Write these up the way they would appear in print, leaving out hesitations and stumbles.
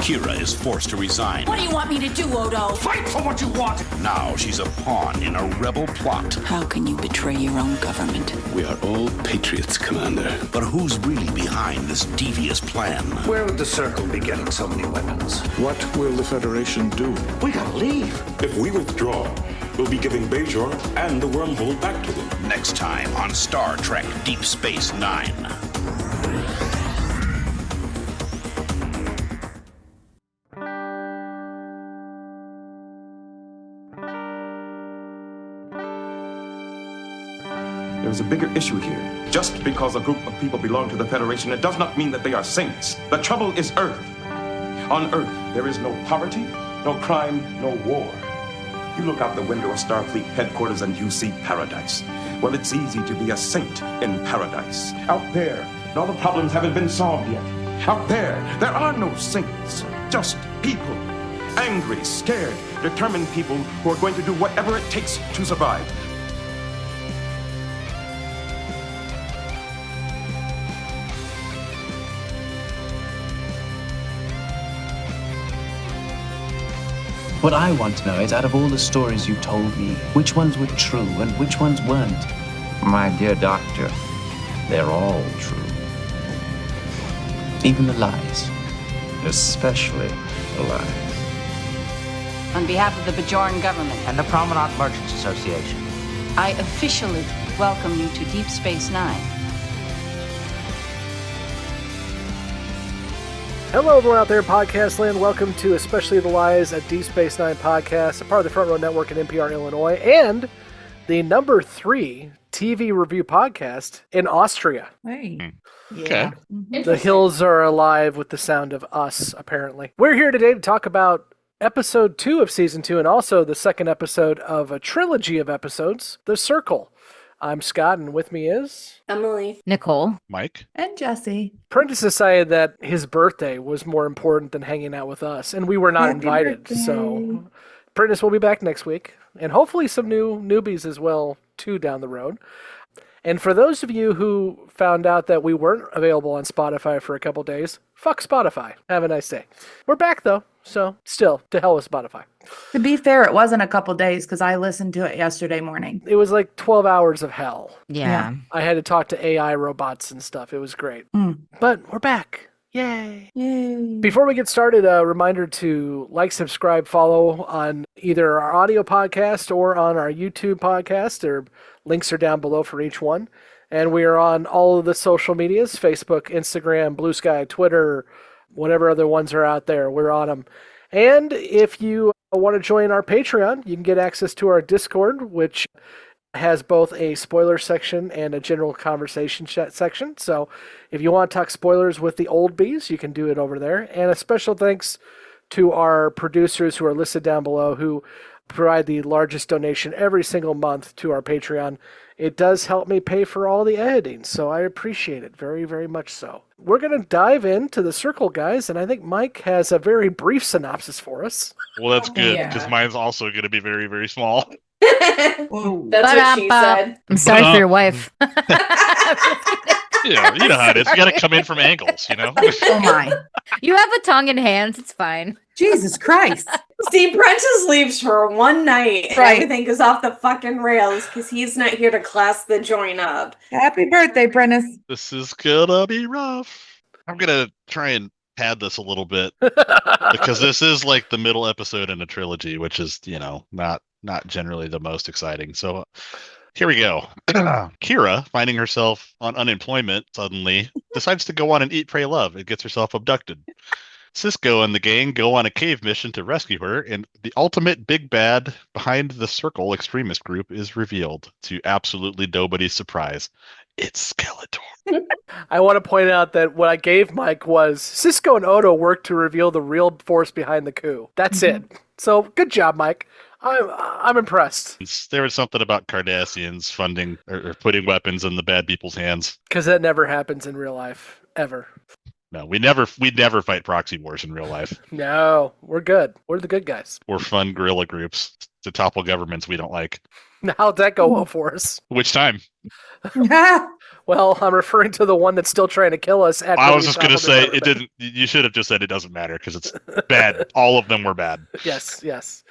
Kira is forced to resign. What do you want me to do, Odo? Fight for what you want! Now she's a pawn in a rebel plot. How can you betray your own government? We are all patriots, Commander. But who's really behind this devious plan? Where would the Circle be getting so many weapons? What will the Federation do? We gotta leave. If we withdraw, we'll be giving Bajor and the wormhole back to them. Next time on Star Trek Deep Space Nine. There's a bigger issue here. Just because a group of people belong to the Federation, it does not mean that they are saints. The trouble is Earth. On Earth, there is no poverty, no crime, no war. You look out the window of Starfleet headquarters and you see paradise. Well, it's easy to be a saint in paradise. Out there, all the problems haven't been solved yet. Out there are no saints, just people. Angry, scared, determined people who are going to do whatever it takes to survive. What I want to know is, out of all the stories you told me, which ones were true and which ones weren't? My dear doctor, they're all true. Even the lies? Especially the lies. On behalf of the Bajoran government And the Promenade Merchants Association. I officially welcome you to Deep Space Nine. Hello, everyone out there in podcast land. Welcome to Especially the Lies, a Deep Space Nine podcast, a part of the Front Row Network in NPR, Illinois, and the number 3 TV review podcast in Austria. Hey. Okay. The hills are alive with the sound of us, apparently. We're here today to talk about episode 2 of season 2 and also the second episode of a trilogy of episodes, The Circle. I'm Scott, and with me is... Emily. Nicole. Mike. And Jessi. Prentice decided that his birthday was more important than hanging out with us, and we were not invited. Birthday. So Prentice will be back next week, and hopefully some new newbies as well, too, down the road. And for those of you who found out that we weren't available on Spotify for a couple days, fuck Spotify. Have a nice day. We're back, though, so still, to hell with Spotify. To be fair, it wasn't a couple days because I listened to it yesterday morning. It was like 12 hours of hell. Yeah. I had to talk to AI robots and stuff. It was great. But we're back. Yay. Yay. Before we get started, a reminder to like, subscribe, follow on either our audio podcast or on our YouTube podcast. Their links are down below for each one. And we are on all of the social medias, Facebook, Instagram, Blue Sky, Twitter, whatever other ones are out there. We're on them. And if you want to join our Patreon, you can get access to our Discord, which has both a spoiler section and a general conversation section. So if you want to talk spoilers with the old bees, you can do it over there. And a special thanks to our producers who are listed down below, who provide the largest donation every single month to our Patreon. It does help me pay for all the editing, so I appreciate it very, very much so. We're going to dive into The Circle, guys, and I think Mike has a very brief synopsis for us. Well, that's good, because mine's also going to be very, very small. That's what she said. I'm sorry for your wife. Yeah, you know how it is. You got to come in from angles, you know? Oh, my. You have a tongue in hands. It's fine. Jesus Christ. See, Prentice leaves for one night and everything goes off the fucking rails because he's not here to class the joint up. Happy birthday, Prentice. This is gonna be rough. I'm gonna try and pad this a little bit because this is like the middle episode in a trilogy, which is, you know, not generally the most exciting. So here we go. Kira, finding herself on unemployment suddenly, decides to go on an Eat, Pray, Love and gets herself abducted. Cisco and the gang go on a cave mission to rescue her, and the ultimate big bad behind the Circle extremist group is revealed to absolutely nobody's surprise. It's Skeletor. I want to point out that what I gave Mike was Cisco and Odo worked to reveal the real force behind the coup. That's it. So good job, Mike. I'm impressed. There was something about Cardassians funding or putting weapons in the bad people's hands. Because that never happens in real life, ever. No, we'd never fight proxy wars in real life. No, we're good. We're the good guys. Or fund guerrilla groups to topple governments we don't like. How'd that go well for us? Which time? Well, I'm referring to the one that's still trying to kill us. I was just going to say it didn't. You should have just said it doesn't matter because it's bad. All of them were bad. Yes.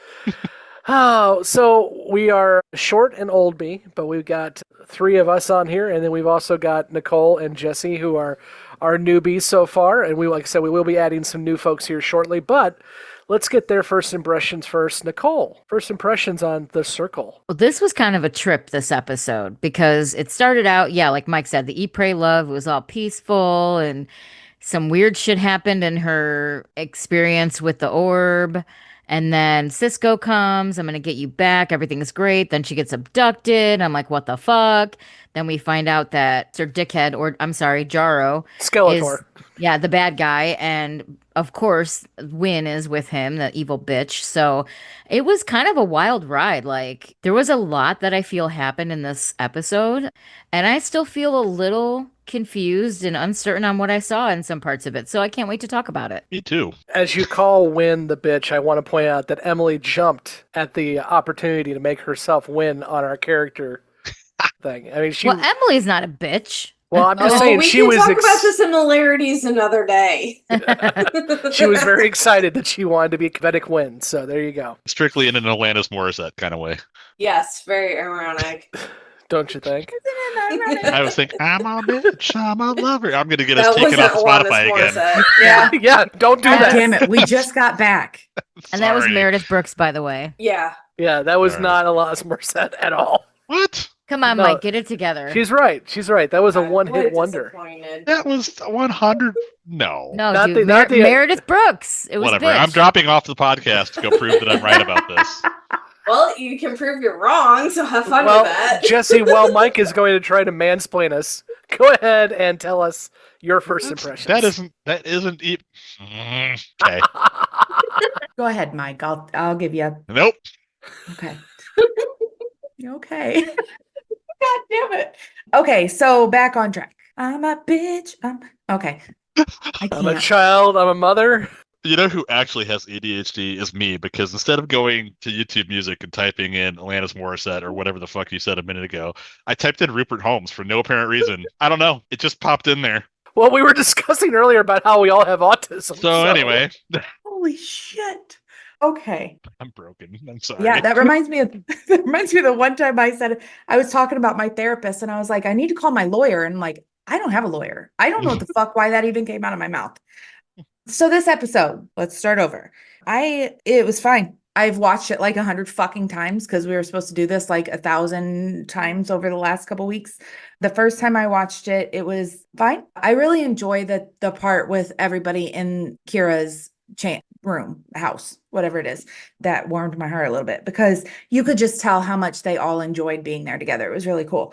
So we are short and old me, but we've got 3 of us on here, and then we've also got Nicole and Jessi, who are our newbies so far. And we, like I said, we will be adding some new folks here shortly, but let's get their first impressions first. Nicole, first impressions on The Circle. Well, this was kind of a trip, this episode, because it started out, like Mike said, the Eat, Pray, Love was all peaceful, and some weird shit happened in her experience with the orb. And then Cisco comes, I'm going to get you back. Everything's great. Then she gets abducted. I'm like, what the fuck? Then we find out that Sir Dickhead, or I'm sorry, Jaro. Skeletor. Is, the bad guy. And of course, Win is with him, the evil bitch. So it was kind of a wild ride. Like, there was a lot that I feel happened in this episode. And I still feel a little confused and uncertain on what I saw in some parts of it. So I can't wait to talk about it. Me too. As you call Win the bitch, I want to point out that Emily jumped at the opportunity to make herself win on our character thing. I mean, Well, Emily's not a bitch. Well, I'm just saying we she can was talk about the similarities another day. she was very excited that she wanted to be Vedic Win. So there you go. Strictly in an Alanis Morissette kind of way. Yes, very ironic. Don't you think? I was thinking, I'm a bitch, I'm a lover. I'm going to get us taken off Spotify again. Yeah, don't do that. Damn it, we just got back. And that was Meredith Brooks, by the way. Yeah, that was not Alanis Morissette at all. What? Come on, Mike, get it together. She's right. That was a one-hit wonder. That was 100. No, not dude, Meredith Brooks. It was whatever. Bitch. I'm dropping off the podcast to go prove that I'm right about this. Well, you can prove you're wrong, so have fun with that. Jessi, while Mike is going to try to mansplain us, go ahead and tell us your first impressions. That isn't okay. Go ahead, Mike. I'll give you. Nope. Okay. Okay. God damn it. Okay, so back on track. I'm a bitch. Okay. I'm a child. I'm a mother. You know who actually has ADHD is me, because instead of going to YouTube Music and typing in Alanis Morissette or whatever the fuck you said a minute ago, I typed in Rupert Holmes for no apparent reason. I don't know. It just popped in there. Well, we were discussing earlier about how we all have autism. So anyway. Holy shit. Okay. I'm broken. I'm sorry. Yeah, that reminds me of the one time I was talking about my therapist and I was like, I need to call my lawyer. And like, I don't have a lawyer. I don't know what the fuck, why that even came out of my mouth. So this episode, let's start over. It was fine. I've watched it like 100 fucking times because we were supposed to do this like 1,000 times over the last couple weeks. The first time I watched it, it was fine. I really enjoy the part with everybody in Kira's house, whatever it is. That warmed my heart a little bit because you could just tell how much they all enjoyed being there together. It was really cool.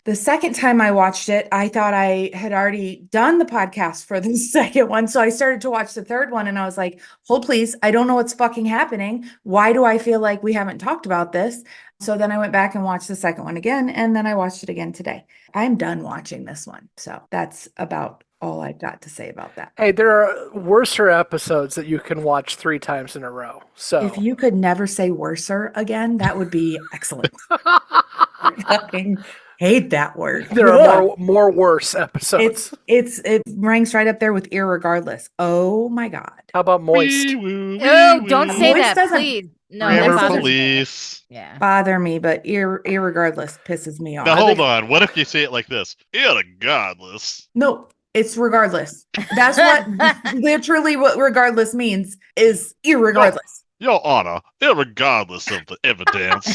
The second time I watched it, I thought I had already done the podcast for the second one. So I started to watch the third one and I was like, hold please, I don't know what's fucking happening. Why do I feel like we haven't talked about this? So then I went back and watched the second one again, and then I watched it again today. I'm done watching this one. So that's about all I've got to say about that. Hey, there are worser episodes that you can watch 3 times in a row. So if you could never say worser again, that would be excellent. I fucking hate that word. There are more worse episodes. It ranks right up there with irregardless. Oh my God. How about moist? Oh, don't say Moist that, please. No, Grammar that bothers police. me. Yeah. Bother me, but irregardless pisses me off. Now hold on. What if you say it like this? Irregardless. No, it's regardless. That's what literally what regardless means is irregardless. Your Honor, irregardless of the evidence.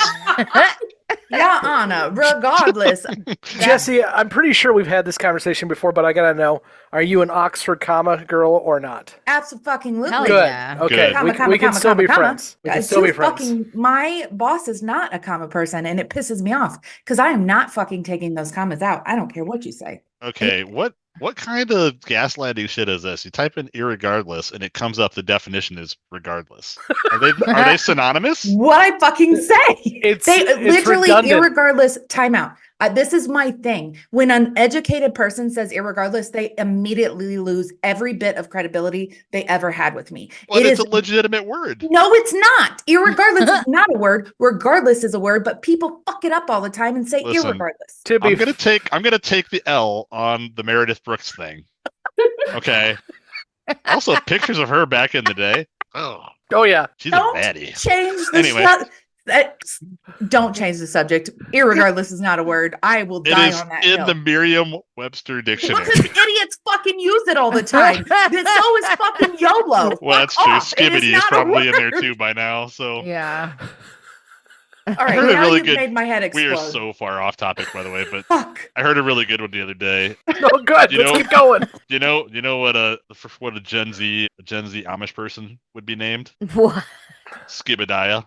Yeah, Anna, regardless. Jessi, I'm pretty sure we've had this conversation before, but I gotta know, are you an Oxford comma girl or not? Absolutely. Hell Good. yeah. Okay. Comma, We can still be friends. We can still be friends. My boss is not a comma person, and it pisses me off because I am not fucking taking those commas out. I don't care what you say. Okay, what kind of gaslighting shit is this? You type in irregardless and it comes up the definition is regardless. Are they synonymous? What I fucking say. It's literally redundant. irregardless timeout. This is my thing. When an educated person says irregardless, they immediately lose every bit of credibility they ever had with me. Well, it's a legitimate word. No, it's not. Irregardless is not a word. Regardless is a word, but people fuck it up all the time and say irregardless. I'm gonna take the L on the Meredith Brooks thing. Okay. Also, pictures of her back in the day. Oh yeah. She's a baddie. Change the Anyway. Don't change the subject. Irregardless is not a word. I will die on that in hill. the Merriam-Webster dictionary. Because idiots fucking use it all the time. So is fucking YOLO. Well, that's Fuck true. off. It Skibbity is not a probably in there word. too by now. So Yeah. All right, I heard a now really you've good. made my head explode. We are so far off topic, by the way, but Fuck. I heard a really good one the other day. No, good. Let's keep going. You know what a Gen Z Amish person would be named? What? Skibadiah.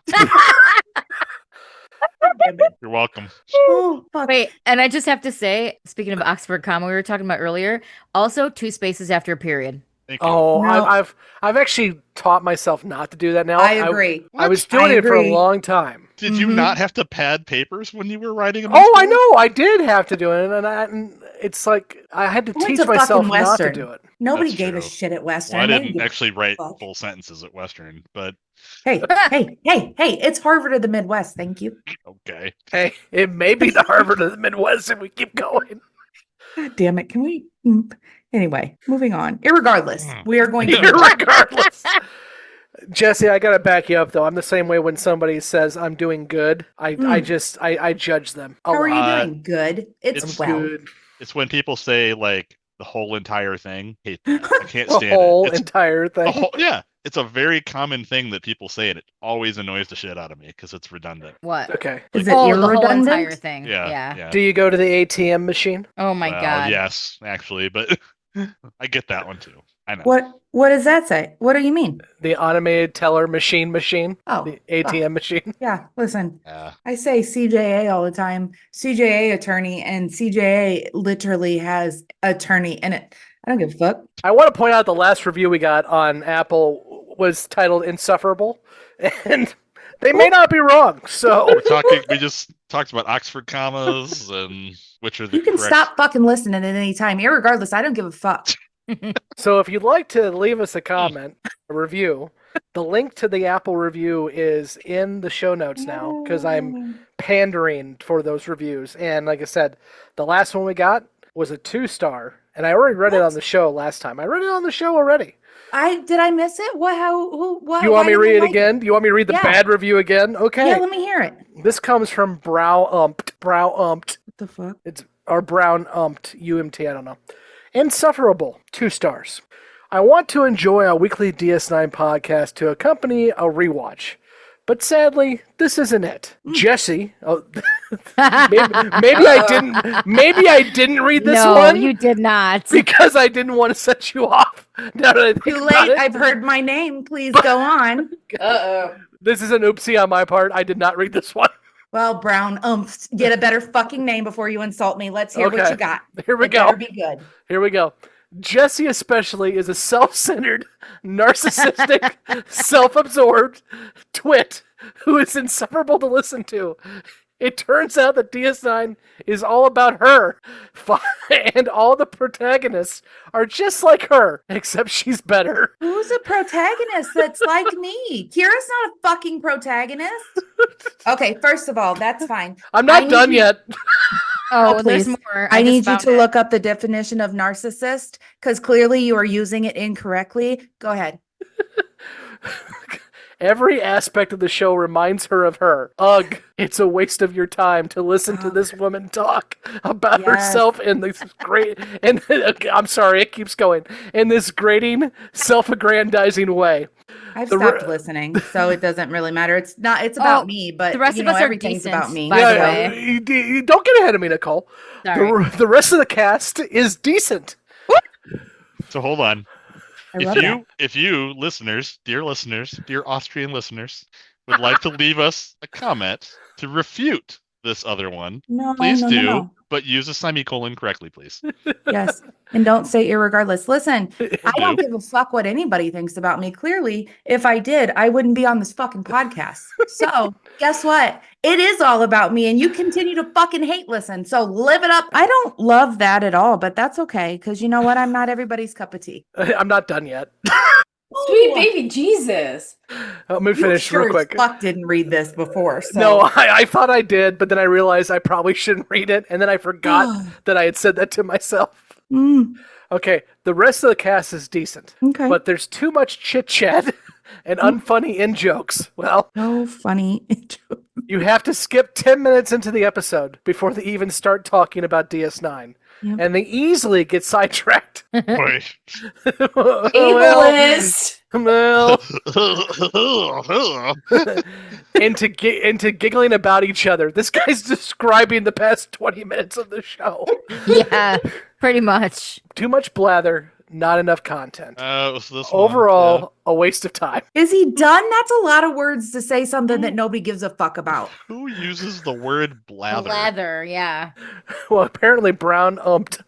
You're welcome. Oh, fuck. Wait, and I just have to say, speaking of Oxford comma we were talking about earlier, also 2 spaces after a period. Oh, No. I've actually taught myself not to do that now. I agree. I was doing it for a long time. Did you not have to pad papers when you were writing them? Oh, I know. I did have to do it, and it's like I had to I went teach to myself fucking not to Western. do it. Nobody That's gave a true. shit at Western. Well, I They didn't give a actually write fuck. full sentences at Western, but Hey, it's Harvard of the Midwest. Thank you. okay. Hey, it may be the Harvard of the Midwest if we keep going. God damn it. Can we? Anyway, moving on. Irregardless, we are going to. Regardless. Jessi, I gotta back you up though. I'm the same way when somebody says I'm doing good. I judge them. How are you lot. doing? Good. It's well. Good. It's when people say like the whole entire thing. Hate that. I can't The stand whole it. It's entire thing. yeah. It's a very common thing that people say, and it always annoys the shit out of me because it's redundant. What? Okay. Is it Oh, the whole irredundant? entire thing. Yeah. Do you go to the ATM machine? Oh my Well, god. yes, actually, but I get that one too. I know. What does that say? What do you mean? The automated teller machine. Oh, The ATM machine. Yeah, listen. Yeah. I say CJA all the time. CJA attorney, and CJA literally has attorney in it. I don't give a fuck. I want to point out the last review we got on Apple was titled Insufferable, and they may not be wrong. So We just talked about Oxford commas and which are the You can correct. stop fucking listening at any time. Irregardless, I don't give a fuck. So if you'd like to leave us a comment, a review, the link to the Apple review is in the show notes now because I'm pandering for those reviews. And like I said, the last one we got was a 2-star, and I already read it on the show last time. I read it on the show already. Did I miss it? What? How? Who? What? You want me to why read didn't it I like again? Do you want me to read the Yeah. bad review again? Okay. Yeah, let me hear it. This comes from Brow Umped. What the fuck? It's or Brown Umped UMT. I don't know. Insufferable. 2 stars. I want to enjoy a weekly DS9 podcast to accompany a rewatch, but sadly, this isn't it. Jessi. Oh, maybe I didn't. Maybe I didn't read this No, one. you did not. Because I didn't want to set you off. Now that I think Too about late. it. I've heard my name. Please go on. This is an oopsie on my part. I did not read this one. Well, Brown, get a better fucking name before you insult me. Let's hear what you got. Here we It go. better be good. Here we go. Jessi especially is a self-centered, narcissistic, self-absorbed twit who is insufferable to listen to. It turns out that DS9 is all about her, and all the protagonists are just like her, except she's better. Who's a protagonist that's like me? Kira's not a fucking protagonist. Okay, first of all, that's fine. I'm not done yet. Oh, please. there's more. I just need you found to it. look up the definition of narcissist because clearly you are using it incorrectly. Go ahead. Every aspect of the show reminds her of her. Ugh, it's a waste of your time to listen to this woman talk about Yes. herself in this great, and I'm sorry, it keeps going, in this grating, self-aggrandizing way. I've The stopped re- listening, so it doesn't really matter. It's about me, but the rest you of know, us are everything's decent, about me. by the way. You don't get ahead of me, Nicole. Sorry. The rest of the cast is decent. So hold on. I love that. If you listeners, dear Austrian listeners, would like to leave us a comment to refute this other one, No, please no, do, no. but use a semicolon correctly, please. Yes. And don't say irregardless. Listen, I don't Do. give a fuck what anybody thinks about me. Clearly, if I did, I wouldn't be on this fucking podcast. So guess what? It is all about me and you continue to fucking hate listen. So live it up. I don't love that at all, but that's okay. Because you know what? I'm not everybody's cup of tea. I'm not done yet. Sweet baby Jesus. Let me finish sure real quick. As fuck didn't read this before. So. No, I thought I did, but then I realized I probably shouldn't read it, and then I forgot that I had said that to myself. Okay, the rest of the cast is decent. Okay. But there's too much chit-chat and unfunny in-jokes. Well, no funny in-jokes. You have to skip 10 minutes into the episode before they even start talking about DS9. Yep. And they easily get sidetracked. Wait. Ableist. into giggling about each other. This guy's describing the past 20 minutes of the show. Yeah, pretty much. Too much blather, not enough content. It was this Overall, one. a waste of time. Is he done? That's a lot of words to say something that nobody gives a fuck about. Who uses the word blather? Blather, yeah. Well, apparently Brown umped.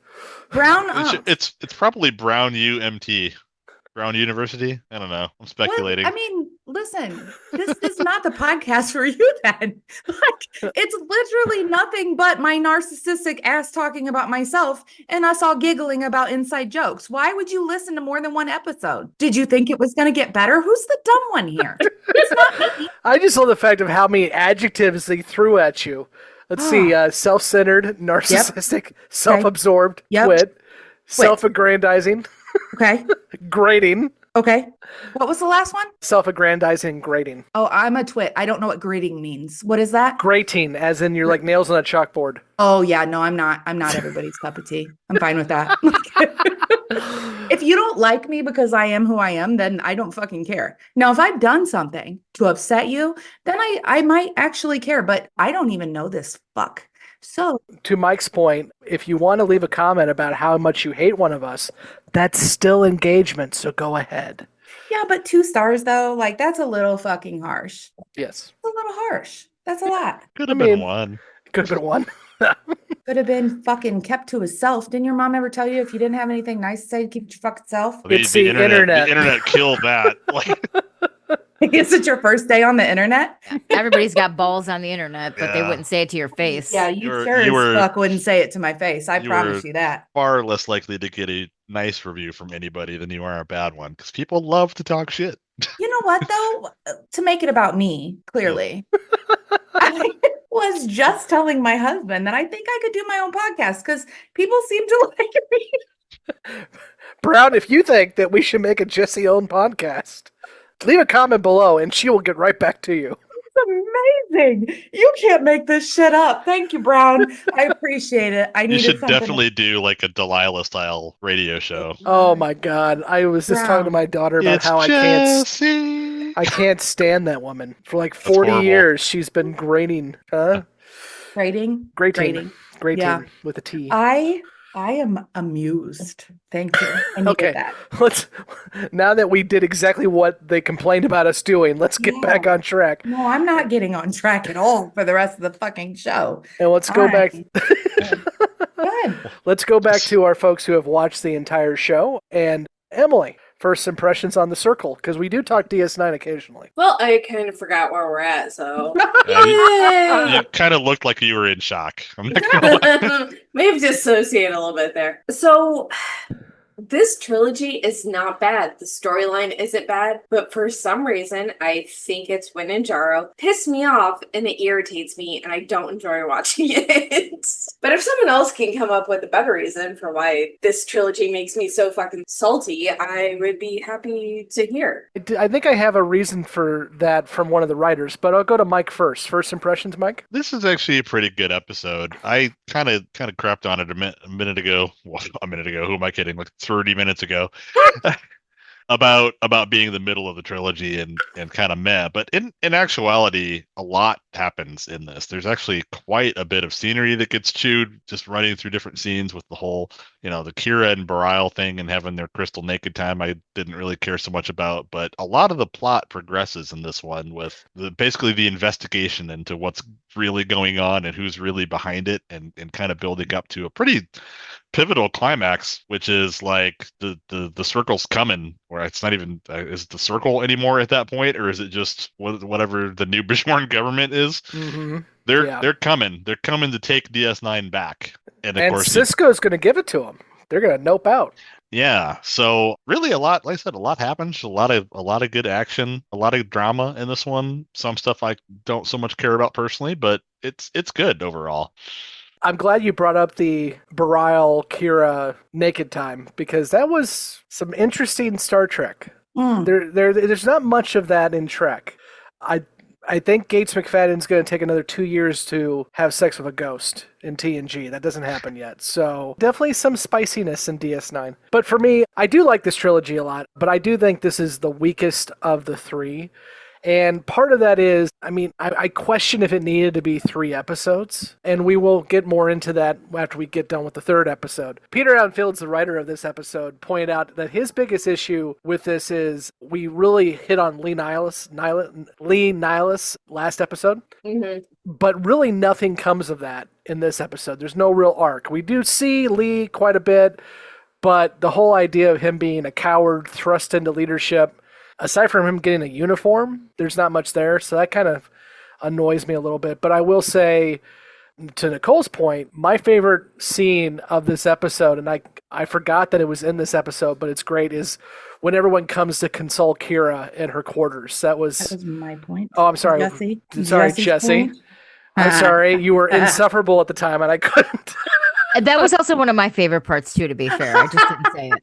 Brown umped. It's probably Brown UMT. Brown University? I don't know. I'm speculating. What? I mean, listen, this is not the podcast for you then. Like, it's literally nothing but my narcissistic ass talking about myself and us all giggling about inside jokes. Why would you listen to more than one episode? Did you think it was going to get better? Who's the dumb one here? It's not me. I just love the fact of how many adjectives they threw at you. Let's see, self-centered, narcissistic, self-absorbed, quit, self-aggrandizing. Okay. Grating. Okay. What was the last one? Self-aggrandizing, grating. Oh, I'm a twit. I don't know what grating means. What is that? Grating, as in you're like nails on a chalkboard. Oh yeah, no, I'm not everybody's cup of tea. I'm fine with that. If you don't like me because I am who I am, then I don't fucking care. Now, if I've done something to upset you, then I might actually care, but I don't even know this fuck. So, to Mike's point, if you want to leave a comment about how much you hate one of us, that's still engagement, so go ahead. Yeah, but 2 stars though, like that's a little fucking harsh. Yes. It's a little harsh. That's a lot. Could have been 1. Could have been 1. Could have been fucking kept to himself. Didn't your mom ever tell you if you didn't have anything nice to say, to keep it your fucking self? It's the internet. The internet killed that. Is it your first day on the internet? Everybody's got balls on the internet, but they wouldn't say it to your face. Yeah, you sure as fuck wouldn't say it to my face. I promise you that. Far less likely to get a nice review from anybody than you are a bad one, because people love to talk shit. You know what, though? To make it about me, clearly. I was just telling my husband that I think I could do my own podcast because people seem to like me. Brown, if you think that we should make a Jessi-owned podcast, leave a comment below and she will get right back to you. It's amazing. You can't make this shit up. Thank you, Brown. I appreciate it. You should definitely do like a Delilah style radio show. Oh my God. I was just talking to my daughter about how I can't stand that woman. For like 40 years she's been grating. Grating? Grating Yeah. with a T. I am amused. Thank you. I needed Okay, that. now that we did exactly what they complained about us doing, let's get back on track. No, I'm not getting on track at all for the rest of the fucking show. And let's go back. Good. Let's go back to our folks who have watched the entire show. And Emily, first impressions on The Circle, because we do talk DS9 occasionally. Well, I kind of forgot where we're at, so. You kind of looked like you were in shock. I'm not gonna lie. Maybe dissociate a little bit there. So, this trilogy is not bad. The storyline isn't bad, but for some reason, I think it's Win and Jaro piss me off and it irritates me, and I don't enjoy watching it. But if someone else can come up with a better reason for why this trilogy makes me so fucking salty, I would be happy to hear. I think I have a reason for that from one of the writers, but I'll go to Mike first. First impressions, Mike? This is actually a pretty good episode. I kind of crapped on it a minute ago. Well, a minute ago. Who am I kidding? Like 30 minutes ago. about being the middle of the trilogy and kind of meh. But in actuality, a lot happens in this. There's actually quite a bit of scenery that gets chewed just running through different scenes with the whole, the Kira and Bareil thing and having their crystal naked time. I didn't really care so much about, but a lot of the plot progresses in this one with basically the investigation into what's really going on and who's really behind it, and kind of building up to a pretty pivotal climax, which is like the circle's coming, or it's not even is it the circle anymore at that point, or is it just whatever the new Bajorn government is? Mm-hmm. They're coming to take DS9 back, and of course Cisco's going to give it to them. They're going to nope out. Yeah, so really a lot, like I said, a lot happens. A lot of good action, a lot of drama in this one. Some stuff I don't so much care about personally, but it's good overall. I'm glad you brought up the Bareil Kira naked time, because that was some interesting Star Trek. There's not much of that in Trek. I think Gates McFadden's going to take another 2 years to have sex with a ghost in TNG. That doesn't happen yet. So definitely some spiciness in DS9. But for me, I do like this trilogy a lot, but I do think this is the weakest of the three. And part of that is, I question if it needed to be 3 episodes, and we will get more into that after we get done with the 3rd episode. Peter Allen Fields, the writer of this episode, pointed out that his biggest issue with this is we really hit on Lee Nihilus last episode, but really nothing comes of that in this episode. There's no real arc. We do see Lee quite a bit, but the whole idea of him being a coward thrust into leadership, aside from him getting a uniform, there's not much there. So that kind of annoys me a little bit. But I will say, to Nicole's point, my favorite scene of this episode, and I forgot that it was in this episode, but it's great, is when everyone comes to console Kira in her quarters. That was my point. Oh, I'm sorry. Jessi. Sorry, Jessi. I'm sorry. You were insufferable at the time, and I couldn't. That was also one of my favorite parts, too, to be fair. I just didn't say it.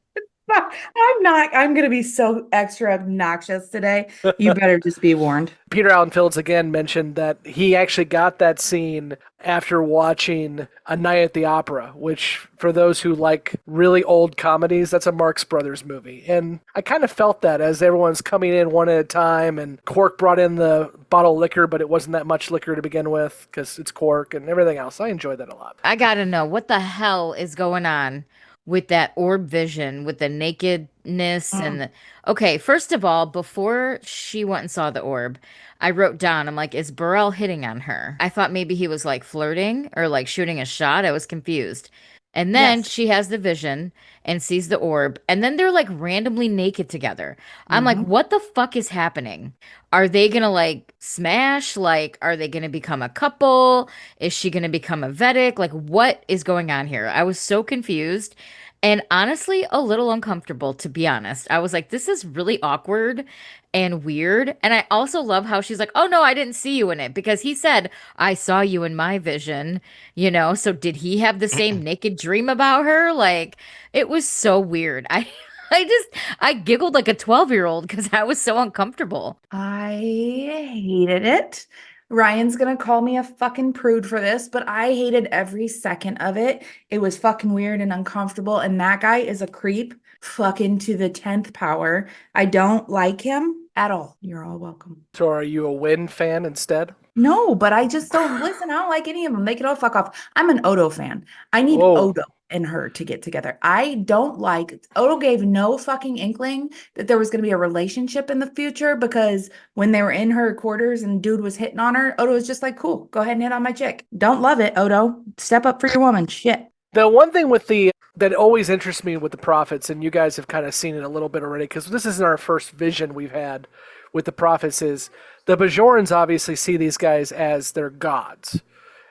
I'm going to be so extra obnoxious today. You better just be warned. Peter Allen Fields again mentioned that he actually got that scene after watching A Night at the Opera, which for those who like really old comedies, that's a Marx Brothers movie. And I kind of felt that as everyone's coming in one at a time, and Quark brought in the bottle of liquor, but it wasn't that much liquor to begin with because it's Quark and everything else. I enjoyed that a lot. I got to know, what the hell is going on with that orb vision, with the nakedness and okay, first of all, before she went and saw the orb, I wrote down, I'm like, is Bareil hitting on her? I thought maybe he was like flirting or like shooting a shot. I was confused. And then she has the vision and sees the orb, and then they're like randomly naked together. I'm like, what the fuck is happening? Are they gonna like smash? Like, are they gonna become a couple? Is she gonna become a Vedic? Like, what is going on here? I was so confused and honestly a little uncomfortable, to be honest. I was like, this is really awkward and weird. And I also love how she's like, oh no, I didn't see you in it, because he said, I saw you in my vision, so did he have the same naked dream about her? Like, it was so weird. I giggled like a 12-year-old because I was so uncomfortable. I hated it. Ryan's gonna call me a fucking prude for this, but I hated every second of it. It was fucking weird and uncomfortable, and that guy is a creep fucking to the 10th power. I don't like him at all. You're all welcome. So are you a Win fan instead? No, but I just don't listen. I don't like any of them. They can all fuck off. I'm an Odo fan. I need Odo and her to get together. I don't like Odo gave no fucking inkling that there was going to be a relationship in the future, because when they were in her quarters and dude was hitting on her, Odo was just like, cool, go ahead and hit on my chick. Don't love it, Odo. Step up for your woman. Shit. The one thing that always interests me with the Prophets, and you guys have kind of seen it a little bit already, because this isn't our first vision we've had with the Prophets, is the Bajorans obviously see these guys as their gods.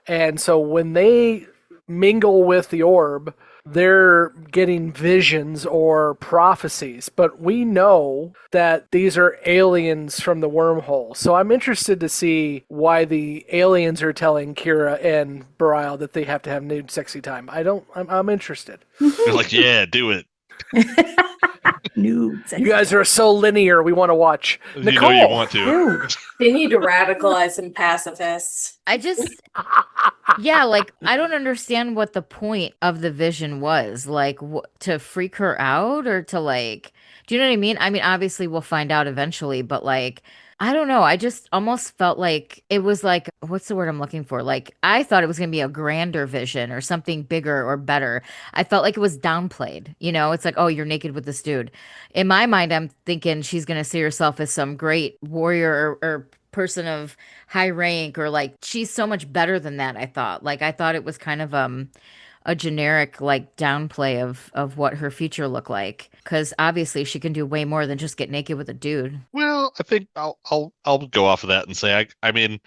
And so when they mingle with the orb, they're getting visions or prophecies. But we know that these are aliens from the wormhole. So I'm interested to see why the aliens are telling Kira and Bareil that they have to have nude sexy time. I'm interested. They're like, yeah, do it. Nude sexy. You guys are so linear. We want to watch. Nicole, you want to. They need to radicalize some pacifists. I don't understand what the point of the vision was. Like, to freak her out, or to Do you know what I mean? I mean, obviously we'll find out eventually, but like, I don't know. I just almost felt like it was like, what's the word I'm looking for? Like, I thought it was going to be a grander vision or something bigger or better. I felt like it was downplayed. You know, it's like, oh, you're naked with this dude. In my mind, I'm thinking she's going to see herself as some great warrior or person of high rank, or like she's so much better than that. I thought it was kind of a generic like downplay of what her future looked like, because obviously she can do way more than just get naked with a dude. Well, I think I'll go off of that and say I mean,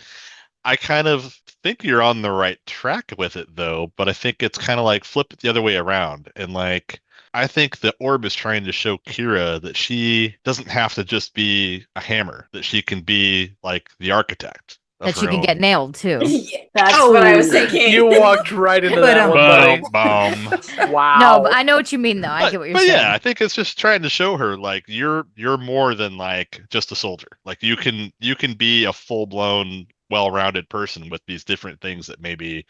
I kind of think you're on the right track with it though, but I think it's kind of like flip it the other way around. And like, I think the orb is trying to show Kira that she doesn't have to just be a hammer, that she can be like the architect. That she can get nailed too. Yeah, that's what I was thinking. You walked right into that one, buddy. Wow. No, but I know what you mean though. I get what you're saying. Yeah, I think it's just trying to show her like you're more than like just a soldier. Like you can be a full-blown, well-rounded person with these different things that maybe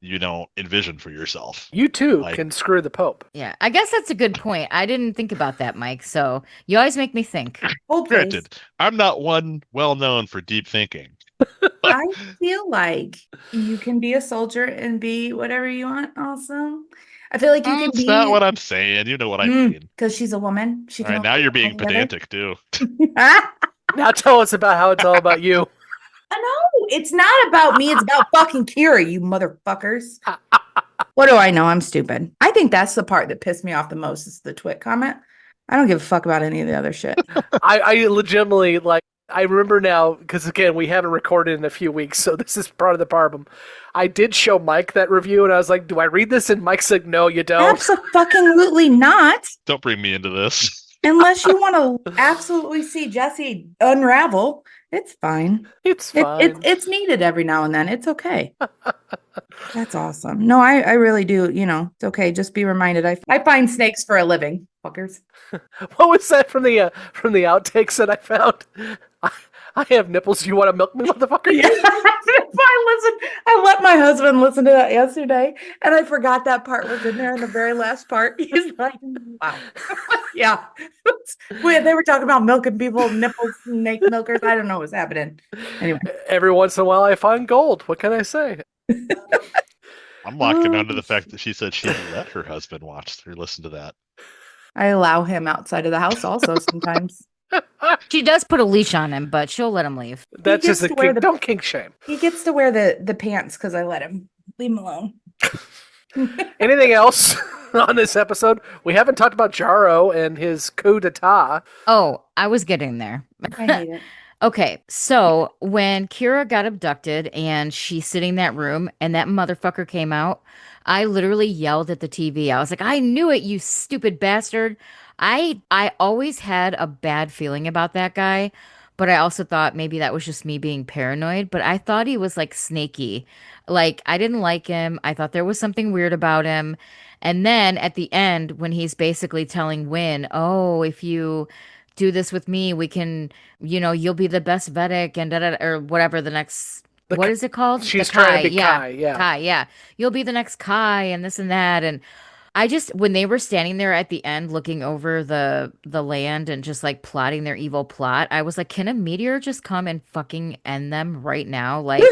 you don't envision for yourself. You too can screw the Pope. Yeah, I guess that's a good point. I didn't think about that, Mike. So you always make me think. Granted, I'm not one well known for deep thinking. I feel like you can be a soldier and be whatever you want also. I feel like you can be... That's not what I'm saying. You know what I mean. Because she's a woman. She all right, now you're being pedantic too. Now tell us about how it's all about you. No, it's not about me. It's about fucking Kira, you motherfuckers. What do I know? I'm stupid. I think that's the part that pissed me off the most is the twit comment. I don't give a fuck about any of the other shit. I legitimately, like, I remember now, because again, we haven't recorded in a few weeks, so this is part of the problem. I did show Mike that review, and I was like, do I read this? And Mike's like, no, you don't. Absolutely not. Don't bring me into this. Unless you want to absolutely see Jessi unravel, it's fine. It's fine. It's needed every now and then. It's okay. That's awesome. No, I really do. You know, it's okay. Just be reminded. I find snakes for a living, fuckers. What was that from the outtakes that I found? I have nipples. You want to milk me, motherfucker? Yeah. I let my husband listen to that yesterday, and I forgot that part was in there in the very last part. He's like, wow. Yeah. They were talking about milking people, nipples, snake milkers. I don't know what's happening. Anyway. Every once in a while I find gold. What can I say? I'm locking onto the fact that she said she let her husband watch or listen to that. I allow him outside of the house also sometimes. She does put a leash on him, but she'll let him leave. That's just don't kink shame. He gets to wear the pants because I let him. Leave him alone. Anything else on this episode? We haven't talked about Jaro and his coup d'etat. Oh, I was getting there. I hate it. Okay, so when Kira got abducted and she's sitting in that room and that motherfucker came out, I literally yelled at the TV. I was like, I knew it, you stupid bastard. I always had a bad feeling about that guy, but I also thought maybe that was just me being paranoid, but I thought he was like snaky. Like, I didn't like him. I thought there was something weird about him. And then at the end, when he's basically telling Wynn, oh, if you do this with me, we can, you'll be the best Vedic and or whatever the next... What is it called? She's trying to be Kai, Kai, yeah. You'll be the next Kai and this and that. And I just, when they were standing there at the end looking over the land and just like plotting their evil plot, I was like, can a meteor just come and fucking end them right now? Like,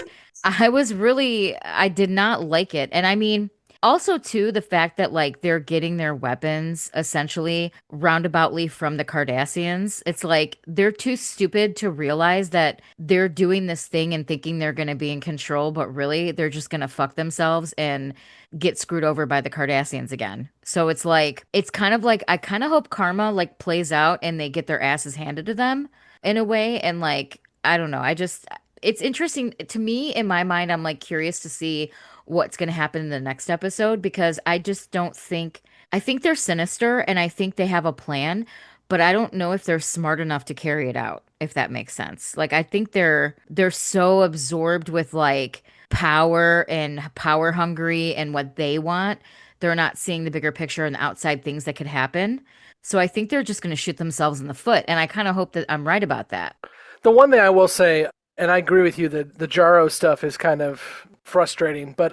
I did not like it. And I mean, also, too, the fact that, like, they're getting their weapons, essentially, roundaboutly from the Cardassians. It's like, they're too stupid to realize that they're doing this thing and thinking they're going to be in control, but really, they're just going to fuck themselves and get screwed over by the Cardassians again. So it's like, it's kind of like, I kind of hope karma, like, plays out and they get their asses handed to them in a way. And, like, I don't know. It's interesting to me, in my mind, I'm, like, curious to see what's going to happen in the next episode, because I just don't think, I think they're sinister and I think they have a plan, but I don't know if they're smart enough to carry it out, if that makes sense. Like, I think they're so absorbed with like power and power hungry and what they want. They're not seeing the bigger picture and the outside things that could happen. So I think they're just going to shoot themselves in the foot. And I kind of hope that I'm right about that. The one thing I will say, and I agree with you, that the Jaro stuff is kind of frustrating, but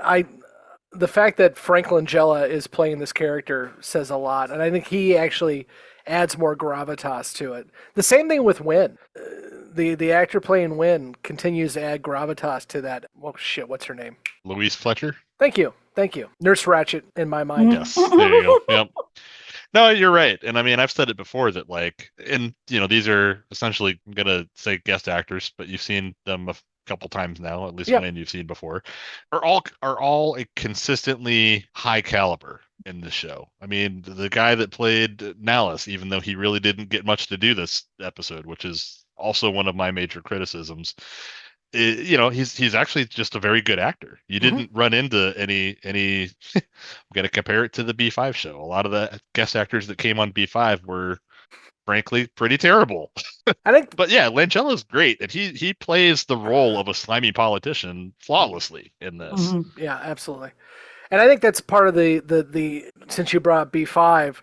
the fact that Frank Langella is playing this character says a lot, and I think he actually adds more gravitas to it. The same thing with Win. The actor playing Win continues to add gravitas to that. Oh shit, what's her name? Louise Fletcher. Thank you. Nurse Ratchet in my mind. Yes, there you go. Yep. No, you're right. And I mean, I've said it before that like, and these are essentially, I'm gonna say guest actors, but you've seen them a couple times now, at least one you've seen before, are all a consistently high caliber in the show. I mean, the guy that played Nallus, even though he really didn't get much to do this episode, which is also one of my major criticisms. He's actually just a very good actor. You didn't run into any I'm going to compare it to the B5 show. A lot of the guest actors that came on B5 were frankly pretty terrible. But yeah, Langella's great, and he plays the role of a slimy politician flawlessly in this. Yeah, absolutely. And I think that's part of the since you brought up B5,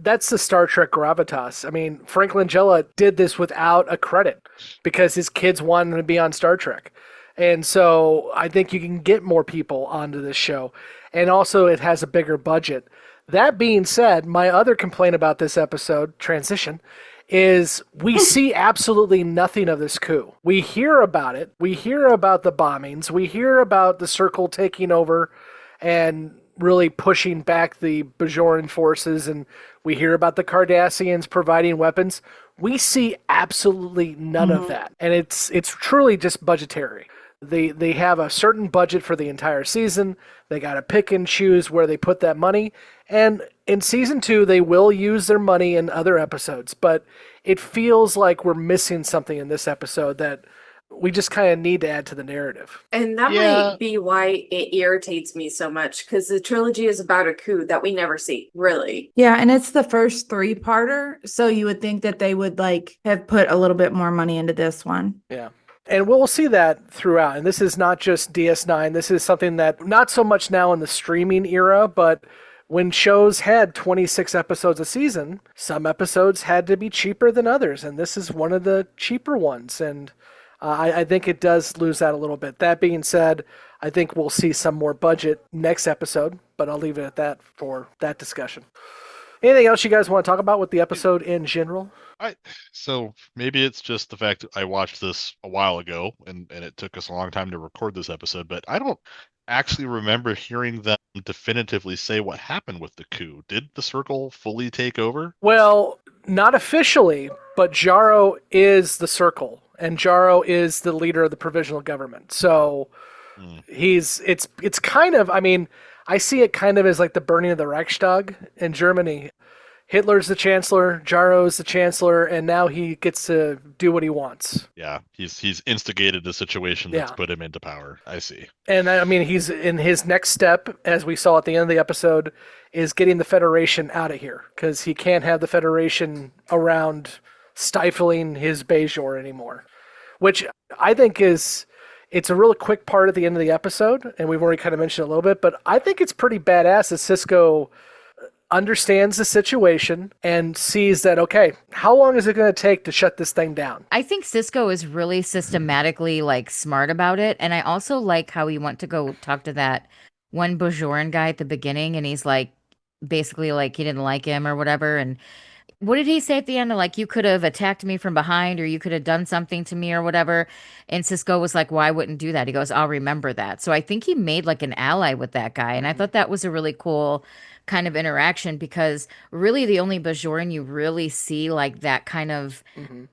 that's the Star Trek gravitas. I mean, Frank Langella did this without a credit because his kids wanted to be on Star Trek. And so I think you can get more people onto this show. And also it has a bigger budget. That being said, my other complaint about this episode, transition, is we see absolutely nothing of this coup. We hear about it. We hear about the bombings. We hear about the Circle taking over and really pushing back the Bajoran forces, and we hear about the Cardassians providing weapons. We see absolutely none of that, and it's truly just budgetary. They have a certain budget for the entire season. They got to pick and choose where they put that money, and in season 2 they will use their money in other episodes, but it feels like we're missing something in this episode that we just kind of need to add to the narrative. And that might be why it irritates me so much, because the trilogy is about a coup that we never see, really. Yeah, and it's the first 3-parter, so you would think that they would have put a little bit more money into this one. Yeah. And we'll see that throughout. And this is not just DS9. This is something that, not so much now in the streaming era, but when shows had 26 episodes a season, some episodes had to be cheaper than others. And this is one of the cheaper ones. And I think it does lose that a little bit. That being said, I think we'll see some more budget next episode, but I'll leave it at that for that discussion. Anything else you guys want to talk about with the episode in general? So maybe it's just the fact that I watched this a while ago and it took us a long time to record this episode, but I don't actually remember hearing them definitively say what happened with the coup. Did the Circle fully take over? Well, not officially, but Jaro is the Circle, and Jaro is the leader of the provisional government. So it's kind of, I mean, I see it kind of as like the burning of the Reichstag in Germany. Hitler's the chancellor, Jaro's the chancellor, and now he gets to do what he wants. Yeah, he's instigated the situation that's put him into power. I see. And I mean, he's in his next step, as we saw at the end of the episode, is getting the Federation out of here, because he can't have the Federation around stifling his Bajor anymore, which I think it's a really quick part at the end of the episode, and we've already kind of mentioned it a little bit, but I think it's pretty badass that Sisko understands the situation and sees that, okay, how long is it going to take to shut this thing down? I think Sisko is really systematically smart about it. And I also like how he went to go talk to that one Bajoran guy at the beginning. And he's basically he didn't like him or whatever. And what did he say at the end? You could have attacked me from behind, or you could have done something to me or whatever. And Sisko was like, well, I wouldn't do that. He goes, I'll remember that. So I think he made an ally with that guy. And I thought that was a really cool kind of interaction, because really the only Bajoran you really see that kind of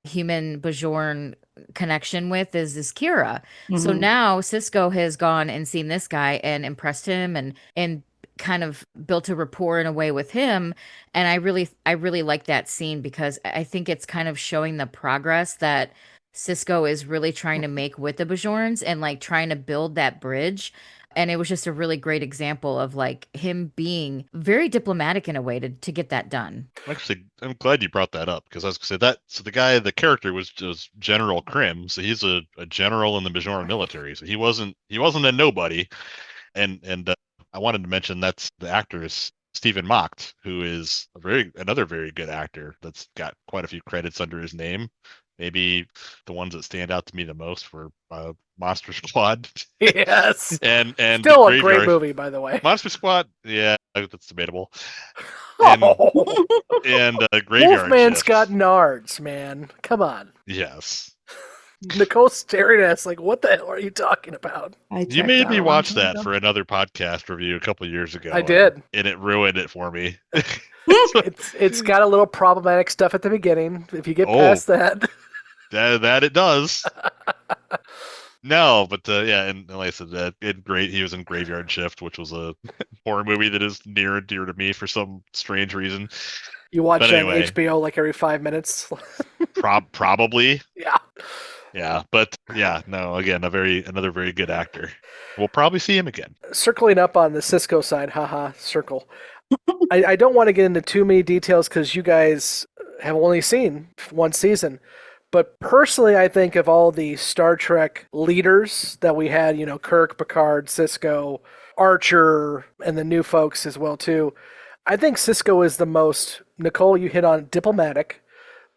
human Bajoran connection with is Kira. So now Sisko has gone and seen this guy and impressed him and kind of built a rapport in a way with him. And I really like that scene, because I think it's kind of showing the progress that Sisko is really trying to make with the Bajorans and trying to build that bridge. And it was just a really great example of him being very diplomatic in a way to get that done. Actually, I'm glad you brought that up, because I was going to say that. So the character was just General Krim. So he's a general in the Bajoran military. So he wasn't a nobody. And I wanted to mention that's the actor is Stephen Macht, who is another very good actor that's got quite a few credits under his name. maybe the ones that stand out to me the most were Monster Squad. Yes. and still a great Graveyard. movie, by the way. Monster Squad, yeah, that's debatable. Oh. And Graveyard Wolfman's Shift. got nards, man. Come on. Yes. Nicole's staring at us like, what the hell are you talking about? You made me watch that for another podcast review a couple years ago. I did. And it ruined it for me. It's got a little problematic stuff at the beginning. If you get past that. That it does. No, but yeah, and like I said, he was in Graveyard Shift, which was a horror movie that is near and dear to me for some strange reason. You watch it on HBO like every 5 minutes? Probably. Yeah. Yeah, but yeah, no, again, another very good actor. We'll probably see him again. Circling up on the Cisco side, haha, circle. I don't want to get into too many details because you guys have only seen one season. But personally, I think of all the Star Trek leaders that we had, Kirk, Picard, Cisco, Archer, and the new folks as well, too. I think Cisco is the most, Nicole, you hit on diplomatic,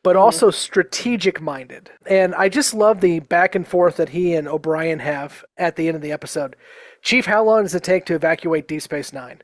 but also strategic-minded. And I just love the back and forth that he and O'Brien have at the end of the episode. Chief, how long does it take to evacuate Deep Space Nine?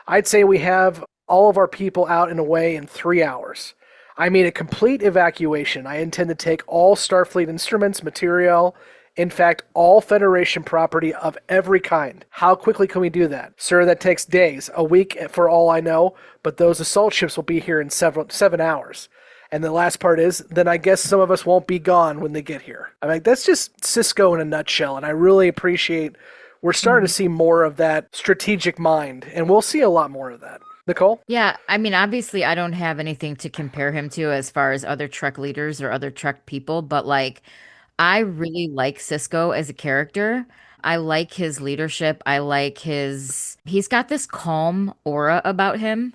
I'd say we have all of our people out and away in 3 hours. I mean a complete evacuation. I intend to take all Starfleet instruments, material, in fact, all Federation property of every kind. How quickly can we do that? Sir, that takes days, a week for all I know, but those assault ships will be here in 7 hours. And the last part is, then I guess some of us won't be gone when they get here. I mean, that's just Cisco in a nutshell, and I really appreciate we're starting to see more of that strategic mind, and we'll see a lot more of that. Nicole? Yeah, I mean, obviously, I don't have anything to compare him to as far as other Trek leaders or other Trek people, but I really like Cisco as a character. I like his leadership. I like he's got this calm aura about him.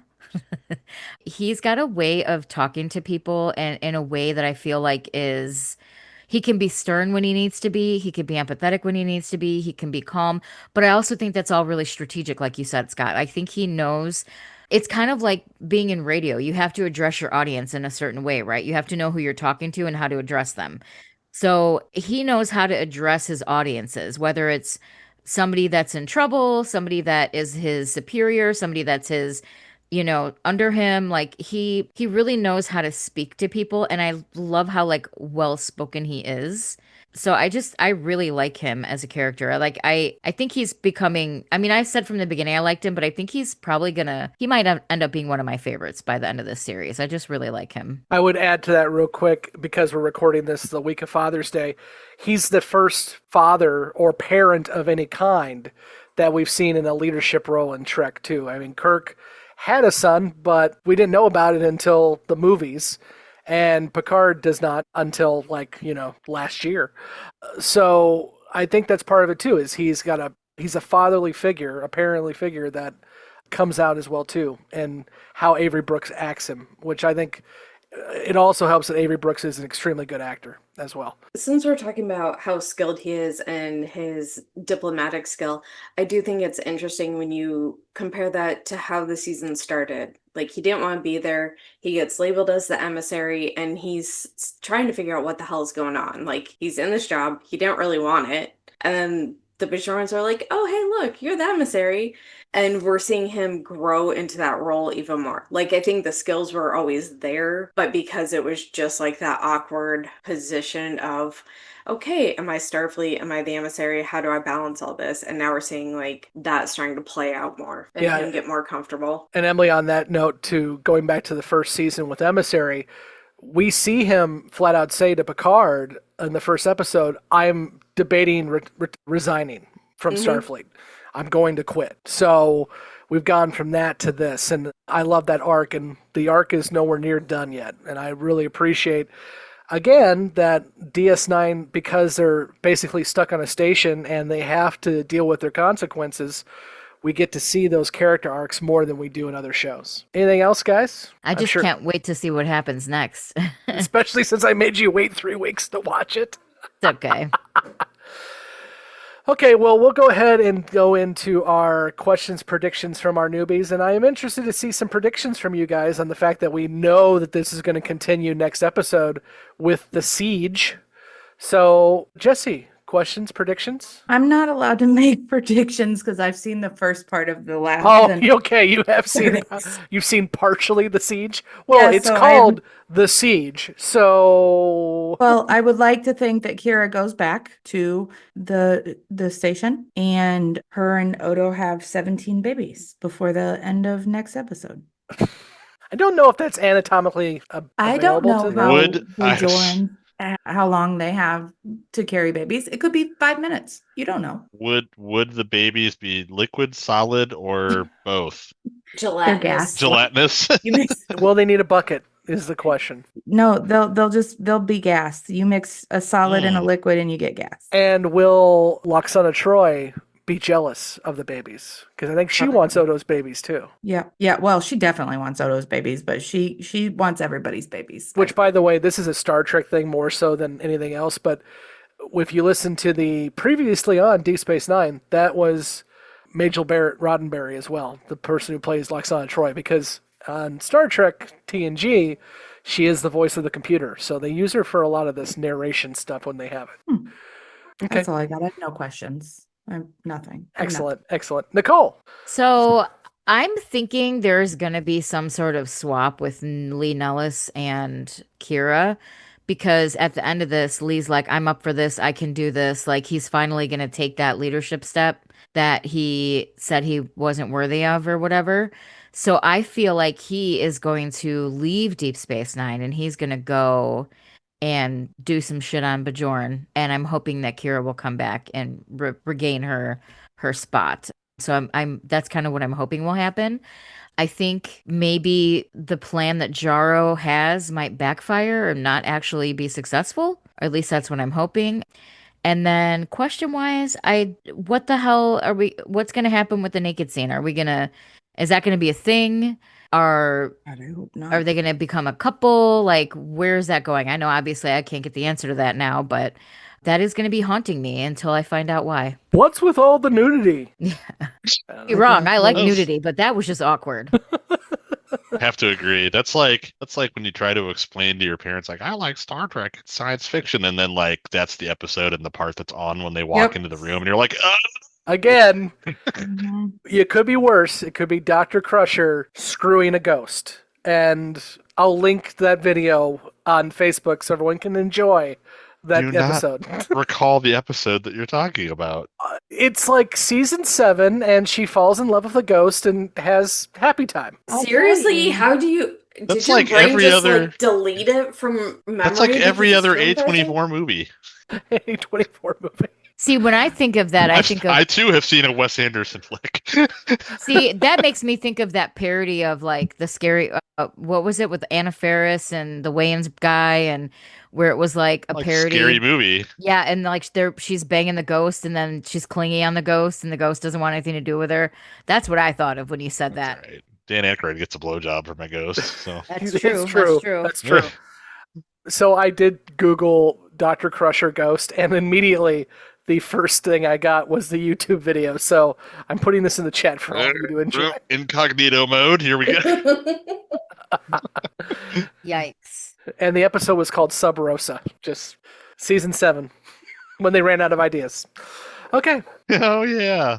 He's got a way of talking to people and in a way that I feel like he can be stern when he needs to be. He can be empathetic when he needs to be. He can be calm. But I also think that's all really strategic, like you said, Scott. I think he knows. It's kind of like being in radio. You have to address your audience in a certain way, right? You have to know who you're talking to and how to address them. So he knows how to address his audiences, whether it's somebody that's in trouble, somebody that is his superior, somebody that's his, under him. Like he really knows how to speak to people. And I love how well-spoken he is. So I really like him as a character. I think he's becoming, I mean, I said from the beginning I liked him, but I think he's probably he might end up being one of my favorites by the end of this series. I just really like him. I would add to that real quick, because we're recording this the week of Father's Day. He's the first father or parent of any kind that we've seen in a leadership role in Trek too. I mean, Kirk had a son, but we didn't know about it until the movies. And Picard does not until last year. So I think that's part of it too, is he's a fatherly figure, a parently figure that comes out as well too, and how Avery Brooks acts him, which I think it also helps that Avery Brooks is an extremely good actor as well. Since we're talking about how skilled he is and his diplomatic skill, I do think it's interesting when you compare that to how the season started. He didn't want to be there. He gets labeled as the emissary, and he's trying to figure out what the hell is going on. He's in this job. He didn't really want it. And then the Bajorans are like, oh, hey, look, you're the emissary. And we're seeing him grow into that role even more. I think the skills were always there, but because it was just that awkward position of, okay, am I Starfleet? Am I the emissary? How do I balance all this? And now we're seeing that starting to play out more and him get more comfortable. And Emily, on that note, going back to the first season with Emissary, we see him flat out say to Picard in the first episode, I'm debating resigning from Starfleet. I'm going to quit. So we've gone from that to this, and I love that arc, and the arc is nowhere near done yet. And I really appreciate, again, that DS9, because they're basically stuck on a station and they have to deal with their consequences, we get to see those character arcs more than we do in other shows. Anything else, guys? I just can't wait to see what happens next. Especially since I made you wait 3 weeks to watch it. It's okay. Okay, well, we'll go ahead and go into our questions, predictions from our newbies, and I am interested to see some predictions from you guys on the fact that we know that this is going to continue next episode with the siege. So, Jessi, questions, predictions? I'm not allowed to make predictions because I've seen the first part of the last. Oh, okay. You have seen. You've seen partially the siege. Well, Yeah, it's so called the siege. So, well, I would like to think that Kira goes back to the station, and her and Odo have 17 babies before the end of next episode. I don't know if that's anatomically I don't know to how them. Bajoran, how long they have to carry babies. It could be 5 minutes. You don't know. Would the babies be liquid, solid, or both? Gelatinous. Gelatinous. Will they need a bucket? Is the question. No, they'll be gas. You mix a solid and a liquid, and you get gas. And will Loxana Troy be jealous of the babies? Because I think she wants Odo's babies too. Yeah. Well, she definitely wants Odo's babies, but she wants everybody's babies. Which, by the way, this is a Star Trek thing more so than anything else. But if you listen to the previously on Deep Space Nine, that was Majel Barrett Roddenberry as well, the person who plays Loxana Troy. Because on Star Trek TNG, she is the voice of the computer, so they use her for a lot of this narration stuff when they have it. Okay. That's all I got. I have no questions. I'm nothing. Excellent. Nicole. So I'm thinking there's going to be some sort of swap with Lee Nellis and Kira, because at the end of this, Lee's like, I'm up for this. I can do this. Like, he's finally going to take that leadership step that he said he wasn't worthy of or whatever. So I feel like he is going to leave Deep Space Nine and he's going to go and do some shit on Bajorn. And I'm hoping that Kira will come back and regain her spot. So I'm that's kind of what I'm hoping will happen. I think maybe the plan that Jaro has might backfire or not actually be successful. Or at least that's what I'm hoping. And then question wise, what the hell what's going to happen with the naked scene? Is that going to be a thing? Are they going to become a couple? Like, where's that going? I know obviously I can't get the answer to that now, but that is going to be haunting me until I find out why. What's with all the nudity? You're wrong. I like nudity, but that was just awkward. Have to agree. That's like when you try to explain to your parents, like, I like Star Trek, it's science fiction, and then like that's the episode and the part that's on when they walk into the room, and you're like, Again, it could be worse. It could be Dr. Crusher screwing a ghost. And I'll link that video on Facebook so everyone can enjoy that episode. Recall the episode that you're talking about. It's like season 7, and she falls in love with a ghost and has happy time. Seriously? How do you... That's did your like brain every just other... like delete it from memory? That's like every other because it's A24 movie. A24 movie. See, when I think of that, I think of... I too have seen a Wes Anderson flick. See, that makes me think of that parody of like the scary... what was it with Anna Faris and the Wayans guy, and where it was like a parody. Scary movie. Yeah, and like she's banging the ghost, and then she's clingy on the ghost, and the ghost doesn't want anything to do with her. That's what I thought of when you said that. Right. Dan Aykroyd gets a blowjob from my ghost. So. That's true. That's true. So I did Google Dr. Crusher ghost, and immediately the first thing I got was the YouTube video. So I'm putting this in the chat for all of you to enjoy. Incognito mode. Here we go. Yikes. And the episode was called Sub Rosa. Just season 7, when they ran out of ideas. Okay. Oh, yeah.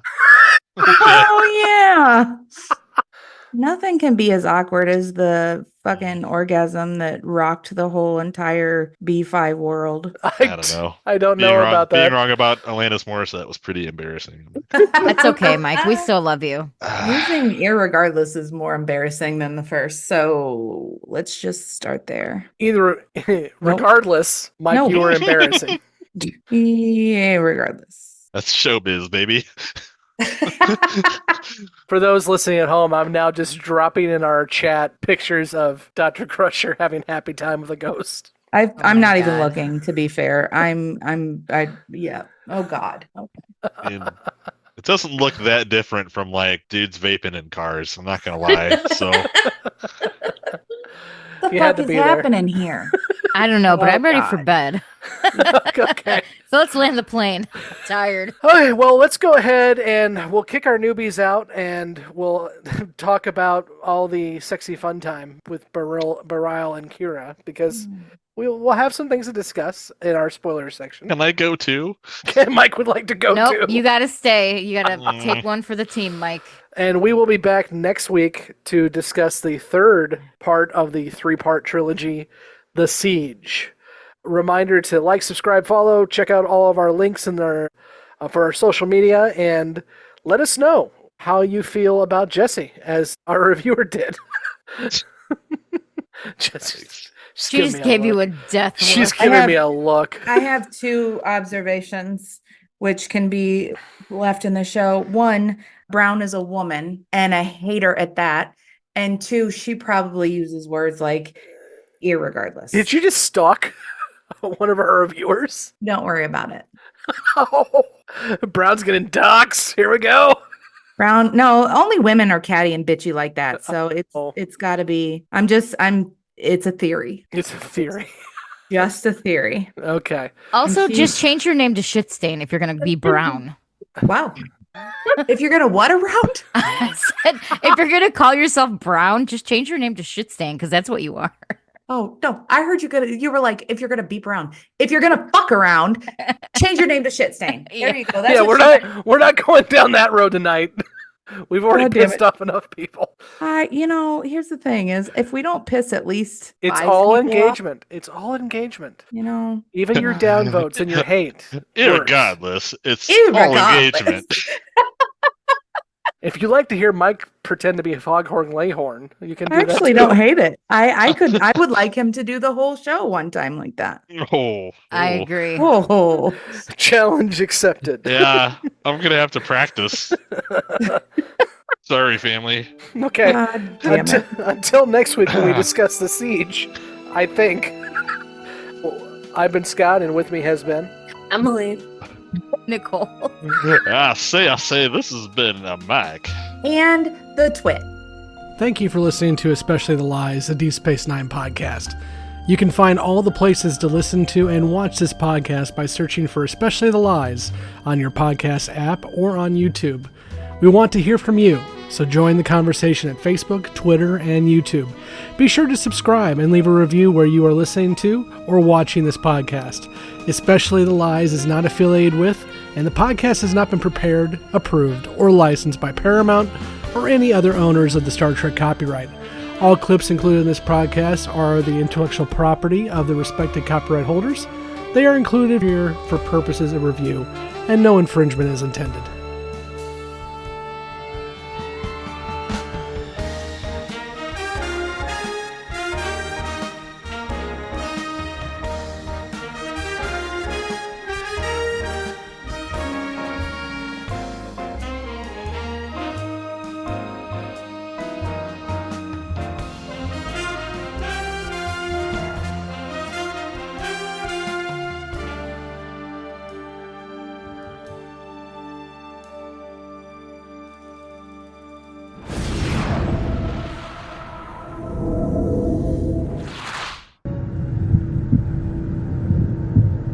Oh, yeah. Nothing can be as awkward as the fucking orgasm that rocked the whole entire B5 world. I don't know. I don't know about that. Being wrong about Alanis Morissette was pretty embarrassing. That's okay, Mike. We still love you. Using irregardless is more embarrassing than the first, so let's just start there. Either regardless, Mike, you were embarrassing. Yeah, regardless. That's showbiz, baby. For those listening at home, I'm now just dropping in our chat pictures of Dr. Crusher having happy time with a ghost. I'm not even looking, to be fair. Yeah. Oh God. Okay. It doesn't look that different from like dudes vaping in cars. I'm not gonna lie. So what the fuck is happening here? I don't know, but I'm ready God. for bed. Okay. So let's land the plane. I'm tired. All right, well, let's go ahead and we'll kick our newbies out and we'll talk about all the sexy fun time with Barile and Kira because we'll have some things to discuss in our spoiler section. Can I go too? Mike would like to go Nope, too. you gotta stay. You gotta take one for the team, Mike. And we will be back next week to discuss the third part of the 3-part trilogy, The Siege. Reminder to like, subscribe, follow, check out all of our links in our for our social media, and let us know how you feel about Jessi, as our reviewer did. She just gave you a death look. She's giving me a look. I have 2 observations which can be left in the show. 1, Brown is a woman, and I hate her at that. And 2, she probably uses words like irregardless. Did you just stalk one of our reviewers? Don't worry about it. Oh, Brown's getting doxxed. Here we go. Brown, no, only women are catty and bitchy like that. So it's got to be. It's a theory. It's a theory. Just a theory. Okay. Also, just change your name to Shitstain if you're gonna be Brown. Wow. If you're gonna what around? I said if you're gonna call yourself Brown, just change your name to Shitstain because that's what you are. Oh no! I heard you were like, if you're gonna beat Brown, if you're gonna fuck around, change your name to Shitstain. There you go. That's we're not going down that road tonight. We've already pissed off enough people. Here's the thing: is if we don't piss at least, it's 5 all people engagement. off, It's all engagement. Even your downvotes and your hate. Irregardless, it's all engagement. If you like to hear Mike pretend to be Foghorn Leghorn, you can do that. I actually don't hate it. I would like him to do the whole show one time like that. I agree. Oh, challenge accepted. Yeah, I'm gonna have to practice. Sorry, family. Okay. God damn it. Until next week when we discuss The Siege, I think. I've been Scott, and with me has been Emily. Nicole. I say, this has been a Mike. And the Twit. Thank you for listening to Especially the Lies, a Deep Space Nine podcast. You can find all the places to listen to and watch this podcast by searching for Especially the Lies on your podcast app or on YouTube. We want to hear from you, so join the conversation at Facebook, Twitter, and YouTube. Be sure to subscribe and leave a review where you are listening to or watching this podcast. Especially the Lies is not affiliated with, and the podcast has not been prepared, approved, or licensed by Paramount or any other owners of the Star Trek copyright. All clips included in this podcast are the intellectual property of the respective copyright holders. They are included here for purposes of review, and no infringement is intended.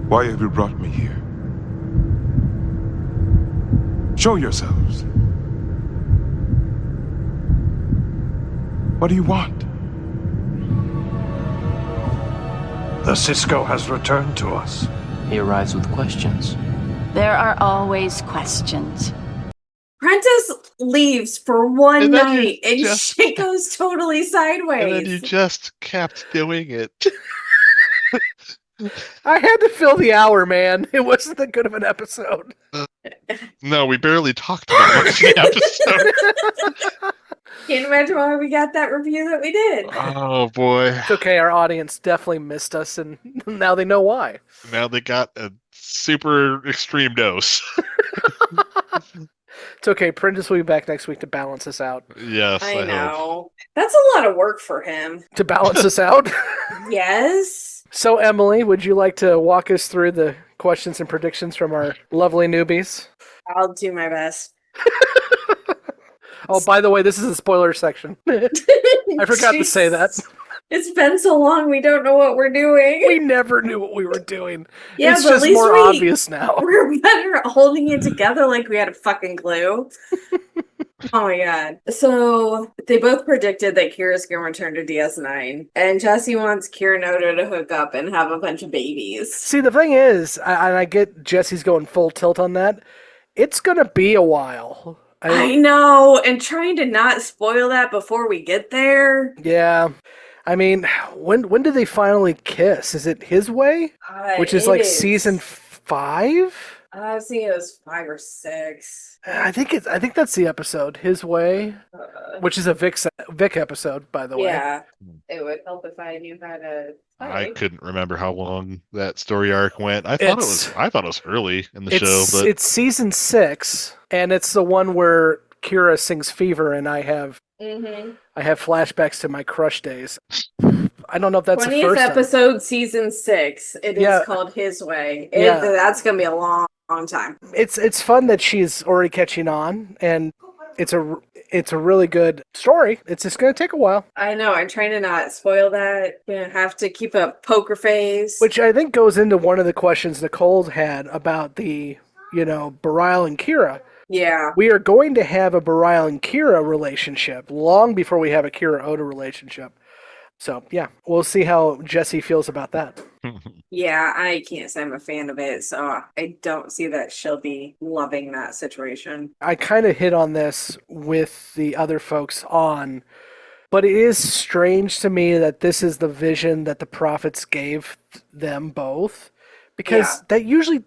Why have you brought me here? Show yourselves. What do you want? The Cisco has returned to us. He arrives with questions. There are always questions. Prentice leaves for one And then you night and just- shit goes totally sideways. And then you just kept doing it. I had to fill the hour, man. It wasn't that good of an episode. No, we barely talked about much in the episode. Can't imagine why we got that review that we did. Oh boy. It's okay, our audience definitely missed us, and now they know why. Now they got a super extreme dose. It's okay, Prentice will be back next week to balance us out. Yes, I I hope. know. That's a lot of work for him. To balance us out? Yes. So, Emily, would you like to walk us through the questions and predictions from our lovely newbies? I'll do my best. Oh, by the way, this is the spoiler section. I forgot to say that. It's been so long, we don't know what we're doing. We never knew what we were doing. Yeah, it's but at just least more obvious now. We're better at holding it together like we had a fucking clue. Oh my god. So they both predicted that Kira's gonna return to DS9. And Jessi wants Kira Noda to hook up and have a bunch of babies. See, the thing is, I get Jessie's going full tilt on that. It's gonna be a while. I know, and trying to not spoil that before we get there. Yeah. I mean, when do they finally kiss? Is it His Way? Which is like season 5? I was thinking it was 5 or 6. I think that's the episode, His Way, which is a Vic episode, by the way. Yeah, it would help if I knew how to. I couldn't remember how long that story arc went. I thought it was early in the show, but it's season 6, and it's the one where Kira sings Fever, and I have flashbacks to my crush days. I don't know if that's the 20th first episode, season 6. It is called His Way. That's gonna be a long time. It's fun that she's already catching on, and it's a really good story. It's just gonna take a while. I know. I'm trying to not spoil that. Gonna have to keep a poker face. Which I think goes into one of the questions Nicole had about the, Bareil and Kira. Yeah. We are going to have a Bareil and Kira relationship long before we have a Kira Oda relationship. So, yeah, we'll see how Jessi feels about that. Yeah, I can't say I'm a fan of it, so I don't see that she'll be loving that situation. I kind of hit on this with the other folks on, but it is strange to me that this is the vision that the prophets gave them both, because that usually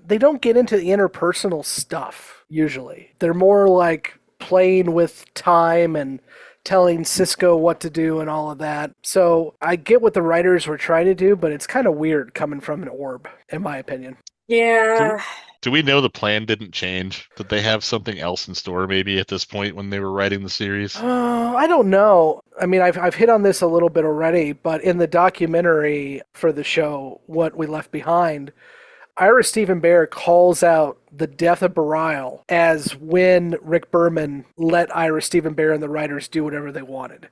they don't get into the interpersonal stuff, usually. They're more like playing with time and telling Cisco what to do and all of that. So I get what the writers were trying to do, but it's kind of weird coming from an orb, in my opinion. Yeah. Do we know the plan didn't change? Did they have something else in store maybe at this point when they were writing the series? I don't know. I mean, I've hit on this a little bit already, but in the documentary for the show, What We Left Behind, Ira Steven Behr calls out the death of Bareil as when Rick Berman let Ira Steven Behr and the writers do whatever they wanted.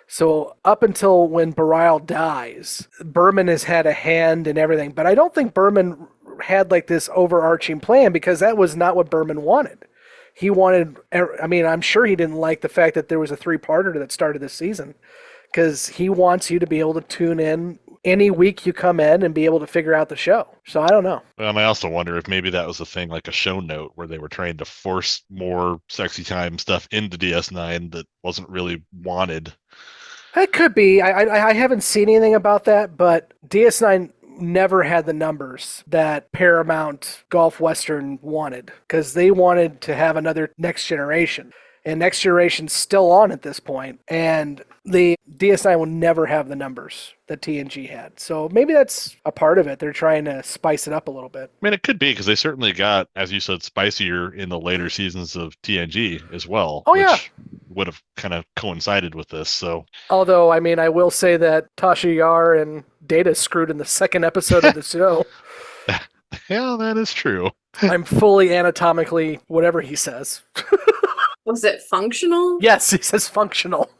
So up until when Bareil dies, Berman has had a hand in everything. But I don't think Berman had like this overarching plan, because that was not what Berman wanted. He wanted, I'm sure he didn't like the fact that there was a 3-parter that started this season, because he wants you to be able to tune in any week you come in and be able to figure out the show. So I don't know. And I also wonder if maybe that was a thing, like a show note where they were trying to force more sexy time stuff into DS9 that wasn't really wanted. It could be. I haven't seen anything about that, but DS9 never had the numbers that Paramount Golf Western wanted, because they wanted to have another Next Generation. And Next Generation's still on at this point, and the DS9 will never have the numbers that TNG had. So maybe that's a part of it. They're trying to spice it up a little bit. I mean, it could be, because they certainly got, as you said, spicier in the later seasons of TNG as well. Which would have kind of coincided with this. So, although, I will say that Tasha Yar and Data screwed in the second episode of the show. Yeah, that is true. I'm fully anatomically whatever he says. Was it functional? Yes, he says functional.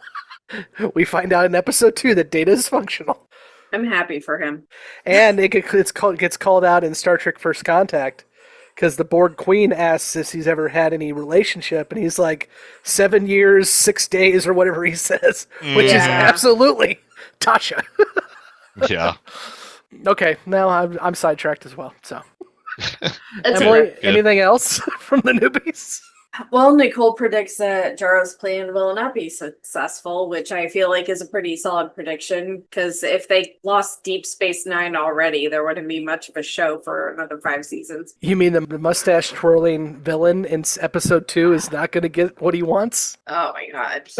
We find out in episode 2 that Data is functional. I'm happy for him. And it gets called out in Star Trek First Contact, because the Borg Queen asks if he's ever had any relationship, and he's like, 7 years, 6 days, or whatever he says, which is absolutely Tasha. Yeah. Okay, now I'm sidetracked as well. So, Emily, anything else from the newbies? Well, Nicole predicts that Jaro's plan will not be successful, which I feel like is a pretty solid prediction, because if they lost Deep Space Nine already, there wouldn't be much of a show for another 5 seasons. You mean the mustache-twirling villain in episode 2 is not going to get what he wants? Oh my god,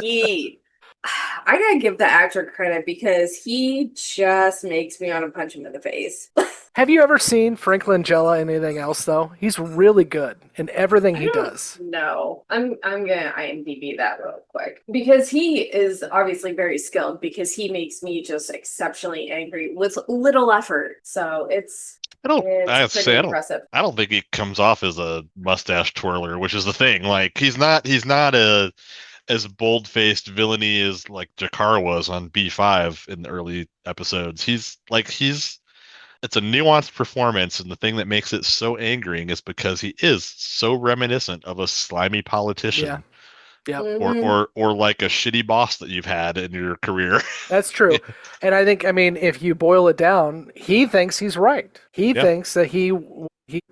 I gotta give the actor credit, because he just makes me want to punch him in the face. Have you ever seen Frank Langella in anything else, though? He's really good in everything he does. No, I'm gonna IMDb that real quick, because he is obviously very skilled, because he makes me just exceptionally angry with little effort. So it's impressive. I don't think he comes off as a mustache twirler, which is the thing. Like he's not a as bold-faced villainy as like Jakar was on B5 in the early episodes. He's it's a nuanced performance, and the thing that makes it so angering is because he is so reminiscent of a slimy politician. Yeah. Or like a shitty boss that you've had in your career. That's true. And I think, I mean, if you boil it down, he thinks he's right. He thinks that he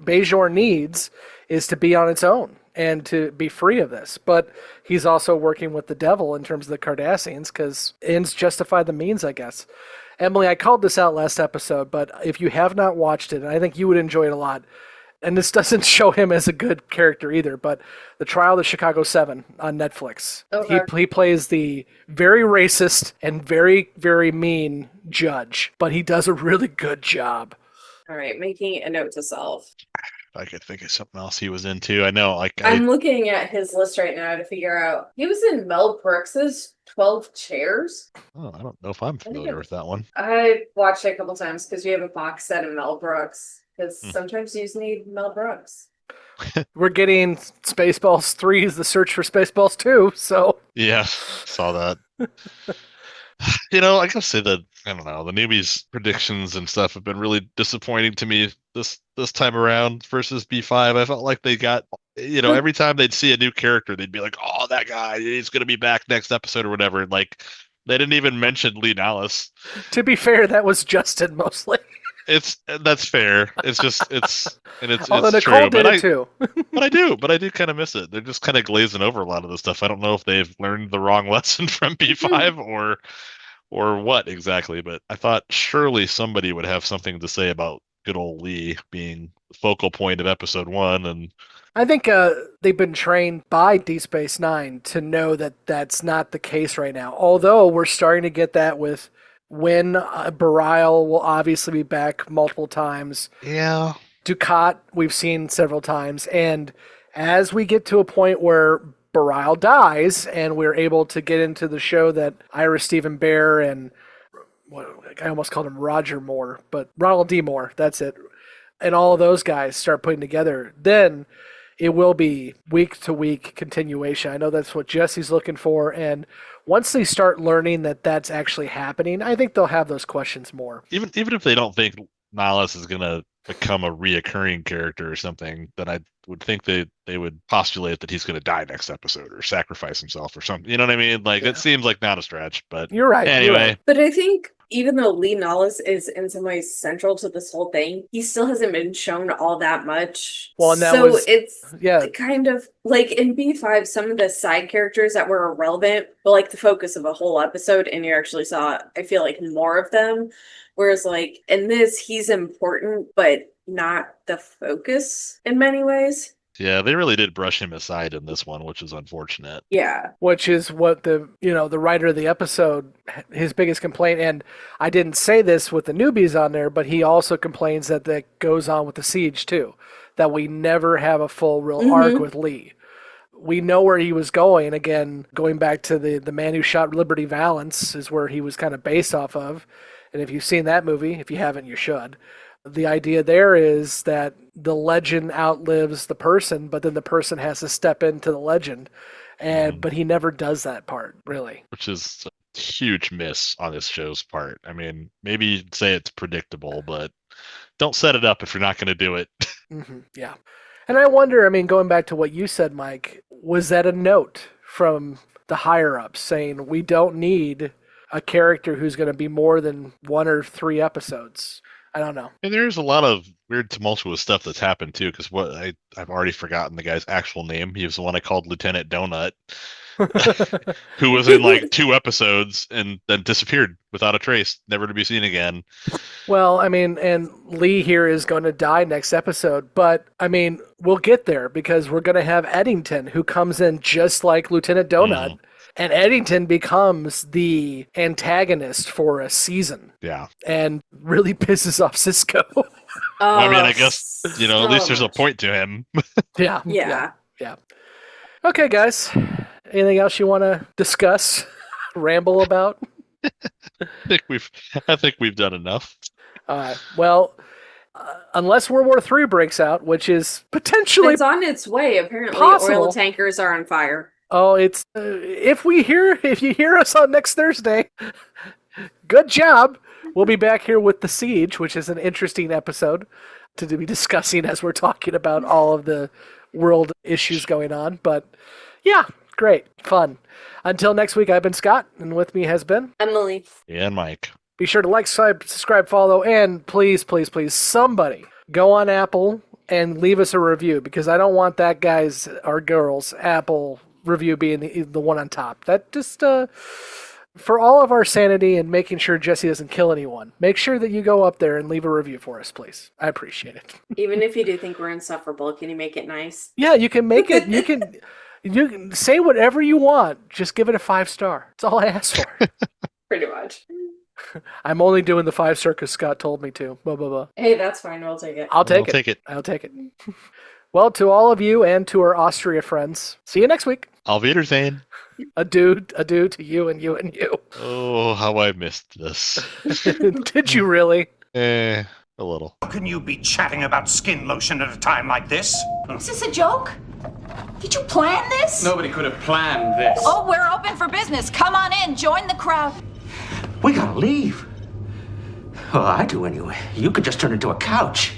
Bajor needs is to be on its own and to be free of this. But he's also working with the devil in terms of the Cardassians, because ends justify the means, I guess. Emily, I called this out last episode, but if you have not watched it, and I think you would enjoy it a lot, and this doesn't show him as a good character either, but The Trial of the Chicago 7 on Netflix. Okay. He plays the very racist and very, very mean judge, but he does a really good job. All right, making a note to self. I could think of something else he was into. I know, I'm looking at his list right now to figure out. He was in Mel Brooks's 12 Chairs. Oh, I don't know if I'm familiar with that one. I watched it a couple times because we have a box set of Mel Brooks. Because sometimes you just need Mel Brooks. We're getting Spaceballs 3 is the search for Spaceballs 2, so... Yeah, saw that. I gotta say that, I don't know, the newbies predictions and stuff have been really disappointing to me this time around versus B5. I felt like they got, every time they'd see a new character, they'd be like, oh, that guy, he's gonna be back next episode or whatever. Like, they didn't even mention Lee Nallis. To be fair, that was Justin mostly. That's fair. It's Although it's Nicole true, did it too. but I do kind of miss it. They're just kind of glazing over a lot of the stuff. I don't know if they've learned the wrong lesson from B5 or what exactly, but I thought surely somebody would have something to say about good old Lee being the focal point of episode 1. And I think they've been trained by Deep Space Nine to know that that's not the case right now. Although we're starting to get that with when Bareil will obviously be back multiple times. Yeah. Dukat, we've seen several times. And as we get to a point where Bareil dies and we're able to get into the show that Ira Stephen Bear and I almost called him Roger Moore, but Ronald D. Moore, that's it. And all of those guys start putting together, then it will be week to week continuation. I know that's what Jessi's looking for. And once they start learning that that's actually happening, I think they'll have those questions more. Even if they don't think Nihilus is going to become a reoccurring character or something, then I would think they would postulate that he's going to die next episode or sacrifice himself or something. You know what I mean? Like, it seems like not a stretch, but you're right. Anyway. You're right. But I think even though Lee Nallis is in some ways central to this whole thing, he still hasn't been shown all that much. Well, and that so was, it's kind of like in B5, some of the side characters that were irrelevant, but like the focus of a whole episode, and you actually saw, I feel like, more of them. Whereas like in this, he's important, but not the focus in many ways. Yeah, they really did brush him aside in this one, which is unfortunate. Yeah. Which is what the writer of the episode, his biggest complaint, and I didn't say this with the newbies on there, but he also complains that goes on with the Siege too, that we never have a full real arc with Lee. We know where he was going. Again, going back to the man who shot Liberty Valance is where he was kind of based off of. And if you've seen that movie, if you haven't, you should. The idea there is that the legend outlives the person, but then the person has to step into the legend. But he never does that part, really. Which is a huge miss on this show's part. I mean, maybe you'd say it's predictable, but don't set it up if you're not going to do it. Yeah. And I wonder, I mean, going back to what you said, Mike, was that a note from the higher-ups saying we don't need a character who's going to be more than 1 or 3 episodes? I don't know. And there's a lot of weird tumultuous stuff that's happened too, because I've already forgotten the guy's actual name. He was the one I called Lieutenant Donut, who was in like 2 episodes and then disappeared without a trace, never to be seen again. Well, I mean, and Lee here is going to die next episode, but I mean, we'll get there because we're going to have Eddington, who comes in just like Lieutenant Donut. And Eddington becomes the antagonist for a season. Yeah. And really pisses off Cisco. I mean, I guess, at least there's a point to him. Yeah. Okay, guys. Anything else you want to discuss? Ramble about? I think we've done enough. Well, unless World War III breaks out, which is potentially... It's on its way. Apparently, possible. oil tankers are on fire. Oh, it's if you hear us on next Thursday, good job. We'll be back here with The Siege, which is an interesting episode to be discussing as we're talking about all of the world issues going on. But yeah, great, fun. Until next week, I've been Scott, and with me has been Emily. Yeah, and Mike. Be sure to like, subscribe, follow, and please, please, please, somebody go on Apple and leave us a review, because I don't want that guy's or girl's Apple review being the one on top. That just, for all of our sanity and making sure Jessi doesn't kill anyone, make sure that you go up there and leave a review for us, please. I appreciate it. Even if you do think we're insufferable, can you make it nice? Yeah, you can make it. You can say whatever you want. Just give it a 5-star. That's all I ask for. Pretty much. I'm only doing the 5-star because Scott told me to. Blah, blah, blah. Hey, that's fine. We'll take it. I'll take it. I'll take it. Well, to all of you and to our Austria friends, see you next week. Auf Wiedersehen. Adieu to you and you and you. Oh, how I missed this. Did you really? A little. How can you be chatting about skin lotion at a time like this? Is this a joke? Did you plan this? Nobody could have planned this. Oh, we're open for business. Come on in. Join the crowd. We gotta leave. Well, I do anyway. You could just turn into a couch.